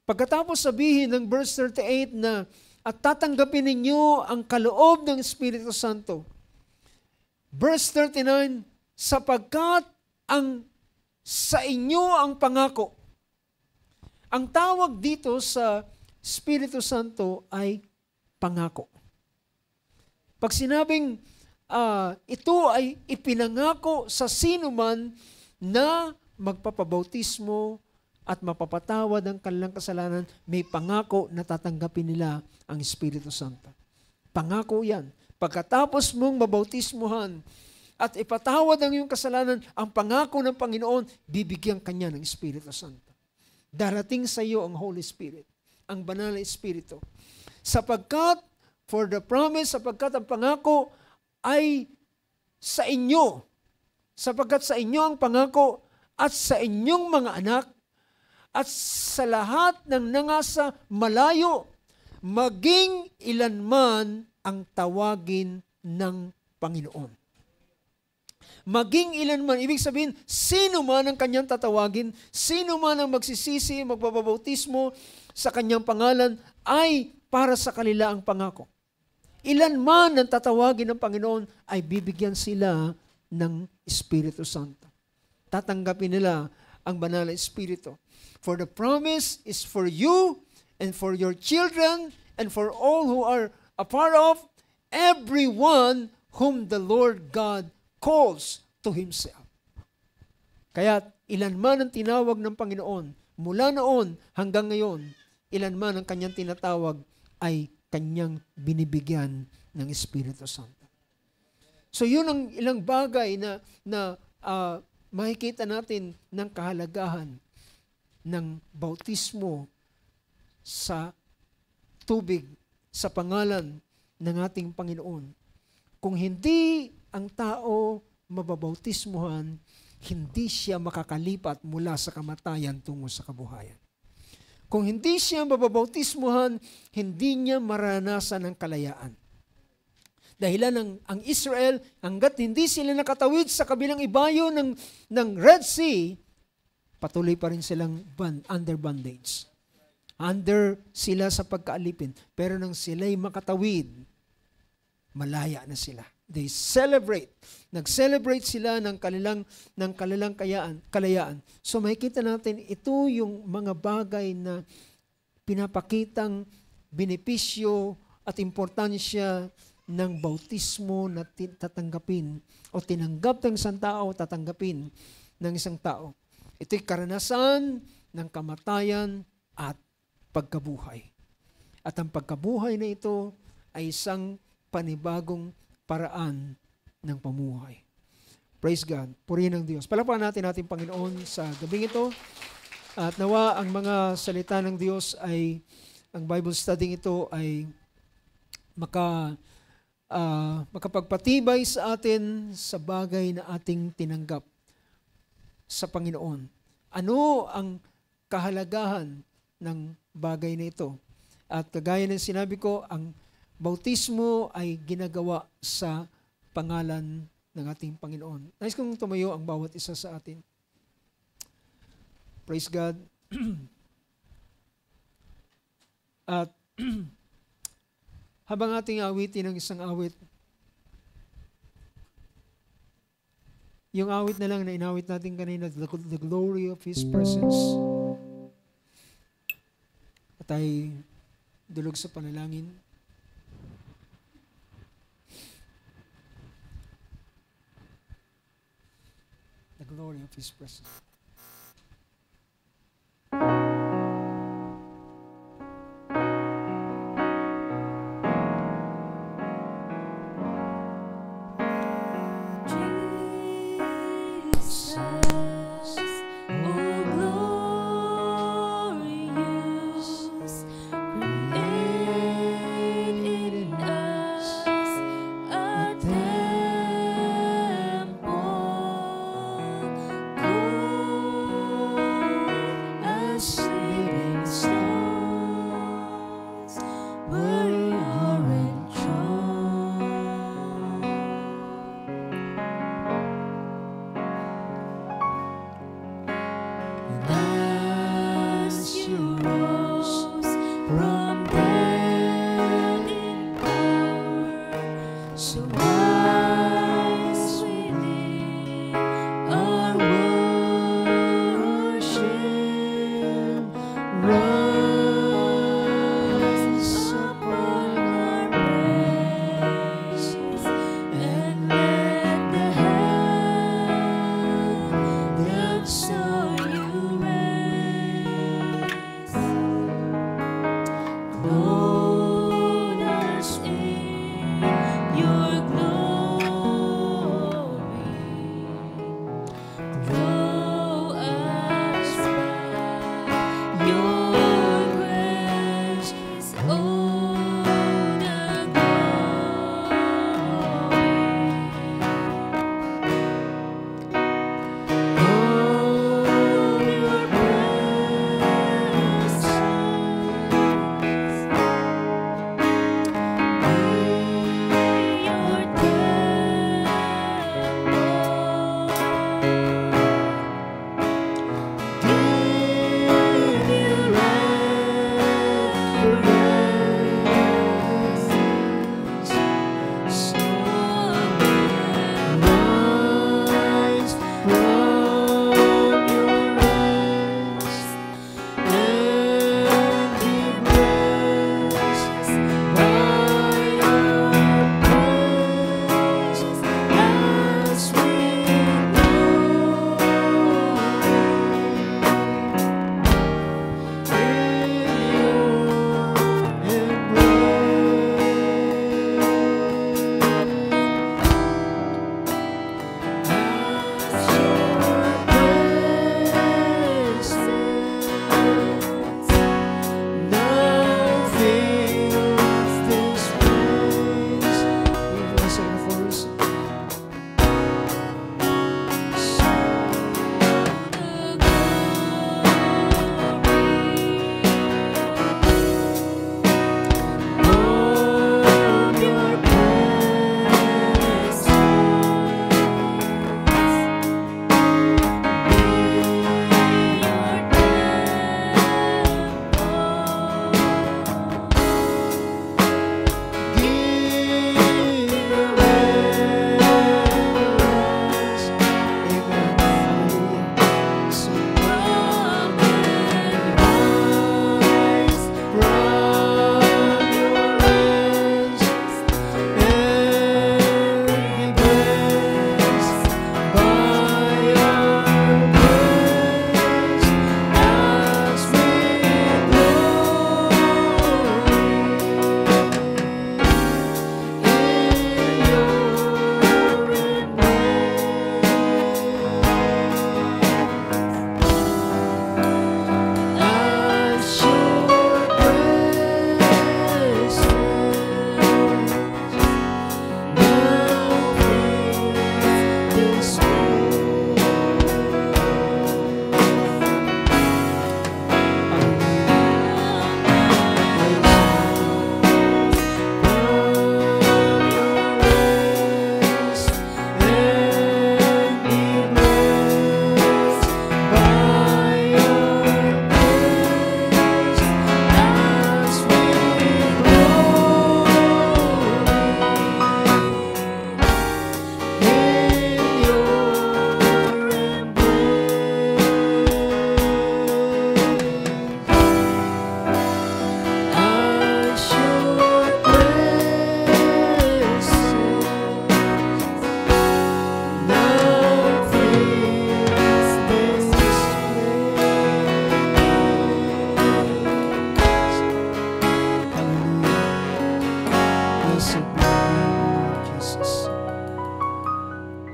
pagkatapos sabihin ng verse 38 na, at tatanggapin ninyo ang kaloob ng Espiritu Santo. Verse 39, sapagkat sa inyo ang pangako. Ang tawag dito sa Espiritu Santo ay pangako. Pag sinabing ito ay ipinangako sa sino man na magpapabautismo at mapapatawad ang kanilang kasalanan, may pangako na tatanggapin nila ang Espiritu Santo. Pangako yan. Pagkatapos mong mabautismuhan at ipatawad ang iyong kasalanan, ang pangako ng Panginoon, bibigyan kanya ng Espiritu Santo. Darating sa iyo ang Holy Spirit, ang banal na Espiritu. Sapagkat ang pangako ay sa inyo. Sapagkat sa inyo ang pangako at sa inyong mga anak at sa lahat ng nangasa malayo, maging ilanman ang tawagin ng Panginoon. Maging ilanman, ibig sabihin, sino man ang kanyang tatawagin, sino man ang magsisisi, magbabautismo sa kanyang pangalan, ay para sa kanila ang pangako. Ilan man ang tatawagin ng Panginoon, ay bibigyan sila ng Espiritu Santo. Tatanggapin nila ang banal na Espiritu. For the promise is for you and for your children and for all who are a part of everyone whom the Lord God calls to Himself. Kaya ilan man ang tinawag ng Panginoon, mula noon hanggang ngayon, ilan man ang kanyang tinatawag ay kanyang binibigyan ng Espiritu Santo. So yun ang ilang bagay na makikita natin ng kahalagahan ng bautismo sa tubig sa pangalan ng ating Panginoon. Kung hindi ang tao mababautismuhan, hindi siya makakalipat mula sa kamatayan tungo sa kabuhayan. Kung hindi siya mababautismuhan, hindi niya maranasan ang kalayaan. Dahilan ang Israel, hanggat hindi sila nakatawid sa kabilang ibayo ng Red Sea, patuloy pa rin silang under bondage. Under sila sa pagkaalipin. Pero nang sila'y makatawid, malaya na sila. They celebrate. Nag-celebrate sila ng kanilang kalayaan. So makikita natin, ito yung mga bagay na pinapakitang benepisyo at importansya ng bautismo na tatanggapin o tinanggap ng isang tao, tatanggapin ng isang tao. Ito'y karanasan ng kamatayan at pagkabuhay. At ang pagkabuhay na ito ay isang panibagong paraan ng pamuhay. Praise God. Purihin ang Diyos. Palakpakan natin ating Panginoon sa gabing ito. At nawa ang mga salita ng Diyos ay, ang Bible studying ito ay makapagpatibay sa atin sa bagay na ating tinanggap sa Panginoon. Ano ang kahalagahan ng bagay na ito? At kagaya ng sinabi ko, ang bautismo ay ginagawa sa pangalan ng ating Panginoon. Nais kong tumayo ang bawat isa sa atin. Praise God. At habang ating awitin ang isang awit, yung awit na lang na inawit natin kanina, the glory of His presence. At ay dulog sa panalangin. glory of His presence. Clothe us in your glory.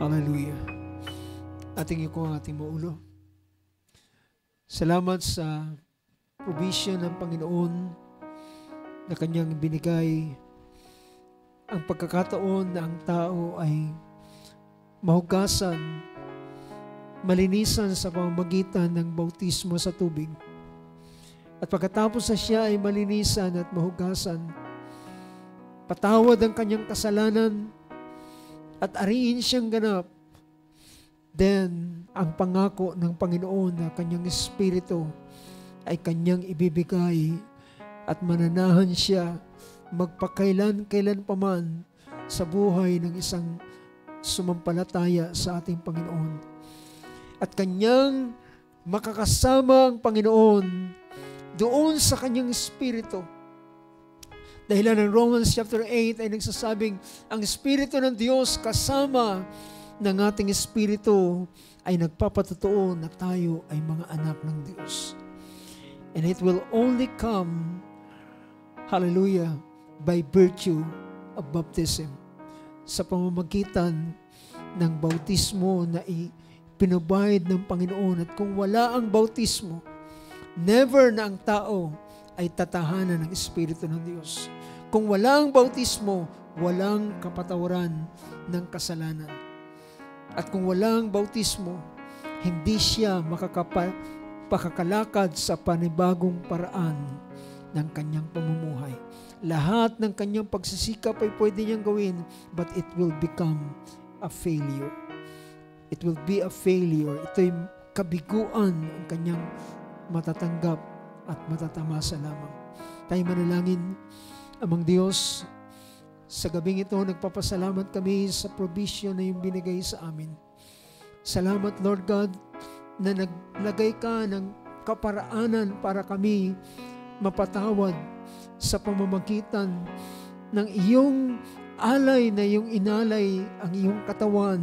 Hallelujah. Ating iko ang ating maulo. Salamat sa provision ng Panginoon na Kanyang binigay ang pagkakataon na ang tao ay mahugasan, malinisan sa pamamagitan ng bautismo sa tubig. At pagkatapos na siya ay malinisan at mahugasan, patawad ang kanyang kasalanan at ariin siyang ganap, then ang pangako ng Panginoon na Kanyang Espiritu ay Kanyang ibibigay at mananahan siya magpakailan-kailan pa man sa buhay ng isang sumampalataya sa ating Panginoon. At Kanyang makakasama ang Panginoon doon sa Kanyang Espiritu. Dahilan ng Romans chapter 8 ay nagsasabing ang Espiritu ng Diyos kasama ng ating espiritu ay nagpapatotoo na tayo ay mga anak ng Diyos. And it will only come, hallelujah, by virtue of baptism. Sa pamamagitan ng bautismo na ipinubahid ng Panginoon. At kung wala ang bautismo, never na ang tao ay tatahanan ng Espiritu ng Diyos. Kung wala ang bautismo, walang kapatawaran ng kasalanan. At kung walang bautismo, hindi siya makakakalakad sa panibagong paraan ng kanyang pamumuhay. Lahat ng kanyang pagsisikap ay pwede niyang gawin, but it will become a failure. It will be a failure. Ito'y kabiguan ang kanyang matatanggap at matatamasa lamang. Tayo manalangin. Amang Diyos, sa gabing ito, nagpapasalamat kami sa provision na yung binigay sa amin. Salamat, Lord God, na naglagay ka ng kaparaanan para kami mapatawad sa pamamagitan ng iyong alay na iyong inalay, ang iyong katawan,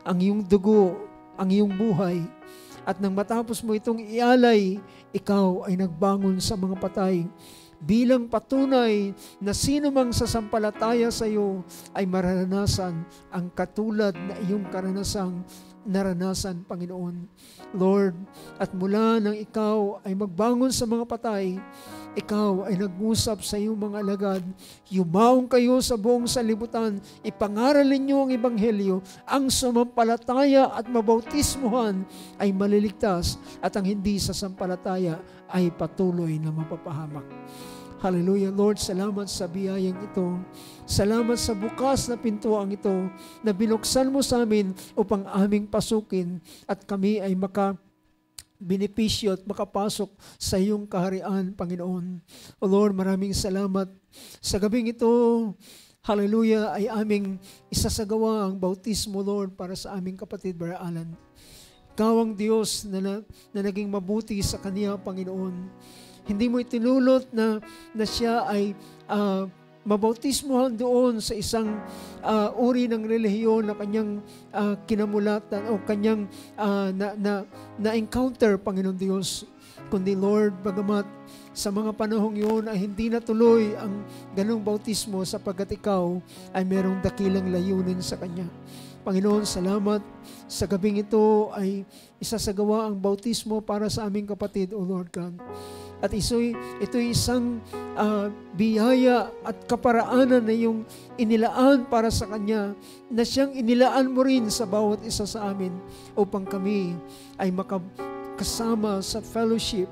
ang iyong dugo, ang iyong buhay. At nang matapos mo itong ialay, ikaw ay nagbangon sa mga patay, bilang patunay na sino mang sasampalataya sa iyo ay maranasan ang katulad na iyong naranasan, Panginoon. Lord, at mula nang ikaw ay magbangon sa mga patay, ikaw ay nag-usap sa iyong mga alagad, yumaong kayo sa buong sanlibutan, ipangaralin niyo ang Ebanghelyo, ang sumampalataya at mabautismuhan ay maliligtas, at ang hindi sasampalataya ay patuloy na mapapahamak. Hallelujah, Lord, salamat sa biyayang ito. Salamat sa bukas na pintuang ito na binuksan mo sa amin upang aming pasukin at kami ay benepisyo at makapasok sa iyong kaharian, Panginoon. O Lord, maraming salamat. Sa gabing ito, hallelujah, ay aming isasagawa ang bautismo, Lord, para sa aming kapatid, Brother Alan. Ikaw ang Diyos na naging mabuti sa kaniya, Panginoon. Hindi mo itinulot na siya ay mabautismuhan doon sa isang uri ng relihiyon na kanyang kinamulatan o kanyang na-encounter, Panginoon Diyos. Kundi Lord, bagamat sa mga panahong yun ay hindi natuloy ang ganong bautismo sapagkat ikaw ay merong dakilang layunin sa kanya. Panginoon, salamat sa gabing ito ay isasagawa ang bautismo para sa aming kapatid, O Lord God. At ito'y isang biyaya at kaparaanan na yung inilaan para sa Kanya, na siyang inilaan mo rin sa bawat isa sa amin upang kami ay makasama sa fellowship,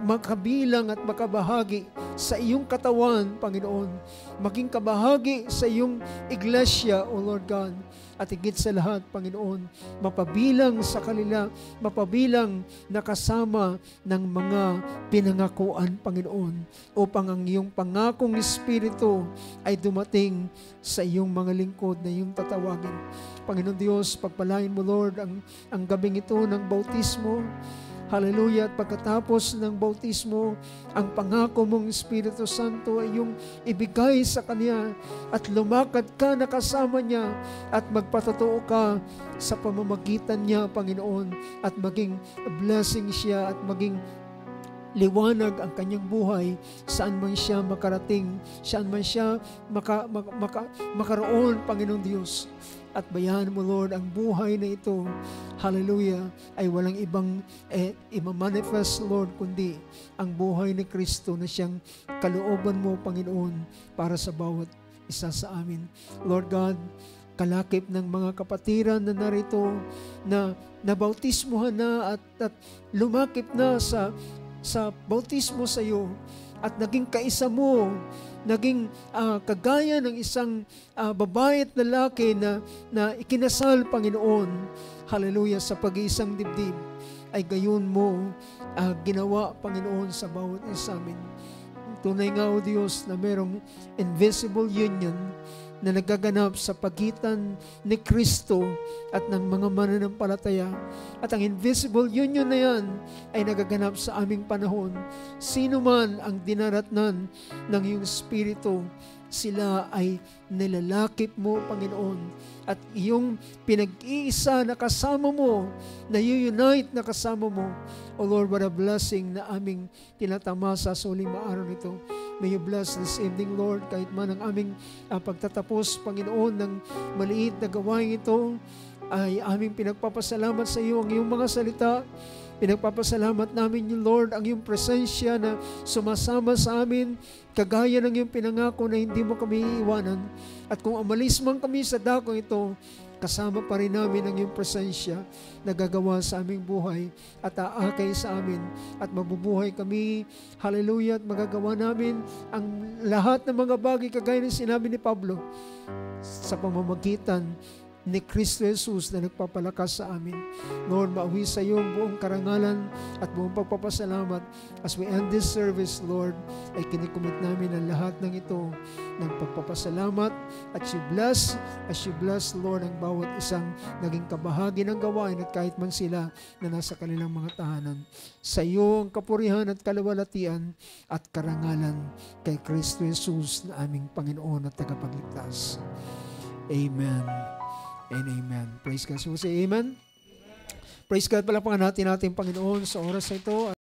makabilang at makabahagi sa iyong katawan, Panginoon, maging kabahagi sa iyong iglesia, O Lord God. At higit sa lahat, Panginoon, mapabilang sa kanila, mapabilang na kasama ng mga pinangakuan, Panginoon, upang ang iyong pangakong Espiritu ay dumating sa iyong mga lingkod na iyong tatawagin. Panginoon Diyos, pagpalain mo, Lord, ang gabing ito ng bautismo. Hallelujah. At pagkatapos ng bautismo, ang pangako mong Espiritu Santo ay yung ibigay sa Kanya at lumakad ka na kasama niya at magpatotoo ka sa pamamagitan niya, Panginoon, at maging blessing siya at maging liwanag ang kanyang buhay, saan man siya makarating, saan man siya makaroon, Panginoong Diyos. At bayan mo, Lord, ang buhay na ito, hallelujah, ay walang ibang imamanifest, Lord, kundi ang buhay ni Kristo na siyang kalooban mo, Panginoon, para sa bawat isa sa amin. Lord God, kalakip ng mga kapatiran na narito na nabautismohan na at lumakip na sa bautismo sa iyo at naging kaisa mo, naging kagaya ng isang babae at lalaki na ikinasal, Panginoon, hallelujah, sa pag-iisang dibdib, ay gayon mo ginawa, Panginoon, sa bawat isa amin. Tunay nga, O Diyos, na merong invisible union na nagaganap sa pagitan ni Kristo at ng mga mananampalataya. At ang invisible union na yan ay nagaganap sa aming panahon. Sino man ang dinaratnan ng iyong Espiritu, sila ay nilalakip mo, Panginoon. At iyong pinag-iisa na kasama mo, na unite na kasama mo. O Lord, what a blessing na aming tinatamasa sa uling araw nito. May you bless this evening, Lord, kahit man ang aming pagtatapos, Panginoon, ng maliit na gawain ito, ay aming pinagpapasalamat sa iyo ang iyong mga salita. Pinagpapasalamat namin yung Lord, ang iyong presensya na sumasama sa amin, kagaya ng iyong pinangako na hindi mo kami iiwanan. At kung umalis man kami sa dakong ito, kasama pa rin namin ang iyong presensya na gagawa sa aming buhay at aakay sa amin at mabubuhay kami, hallelujah, at magagawa namin ang lahat ng mga bagay kagaya ng sinabi ni Pablo sa pamamagitan ni Kristo Jesus na nagpapalakas sa amin. Lord, mauwi sa iyo ang buong karangalan at buong pagpapasalamat. As we end this service, Lord, ay kinikomit namin ang lahat ng ito ng pagpapasalamat at as you bless, Lord, ang bawat isang naging kabahagi ng gawain at kahit man sila na nasa kanilang mga tahanan. Sa iyo ang kapurihan at kalawalatian at karangalan kay Kristo Jesus na aming Panginoon at tagapagligtas. Amen and amen. Praise God. So say amen. Praise God. Palapakan natin Panginoon sa oras na ito.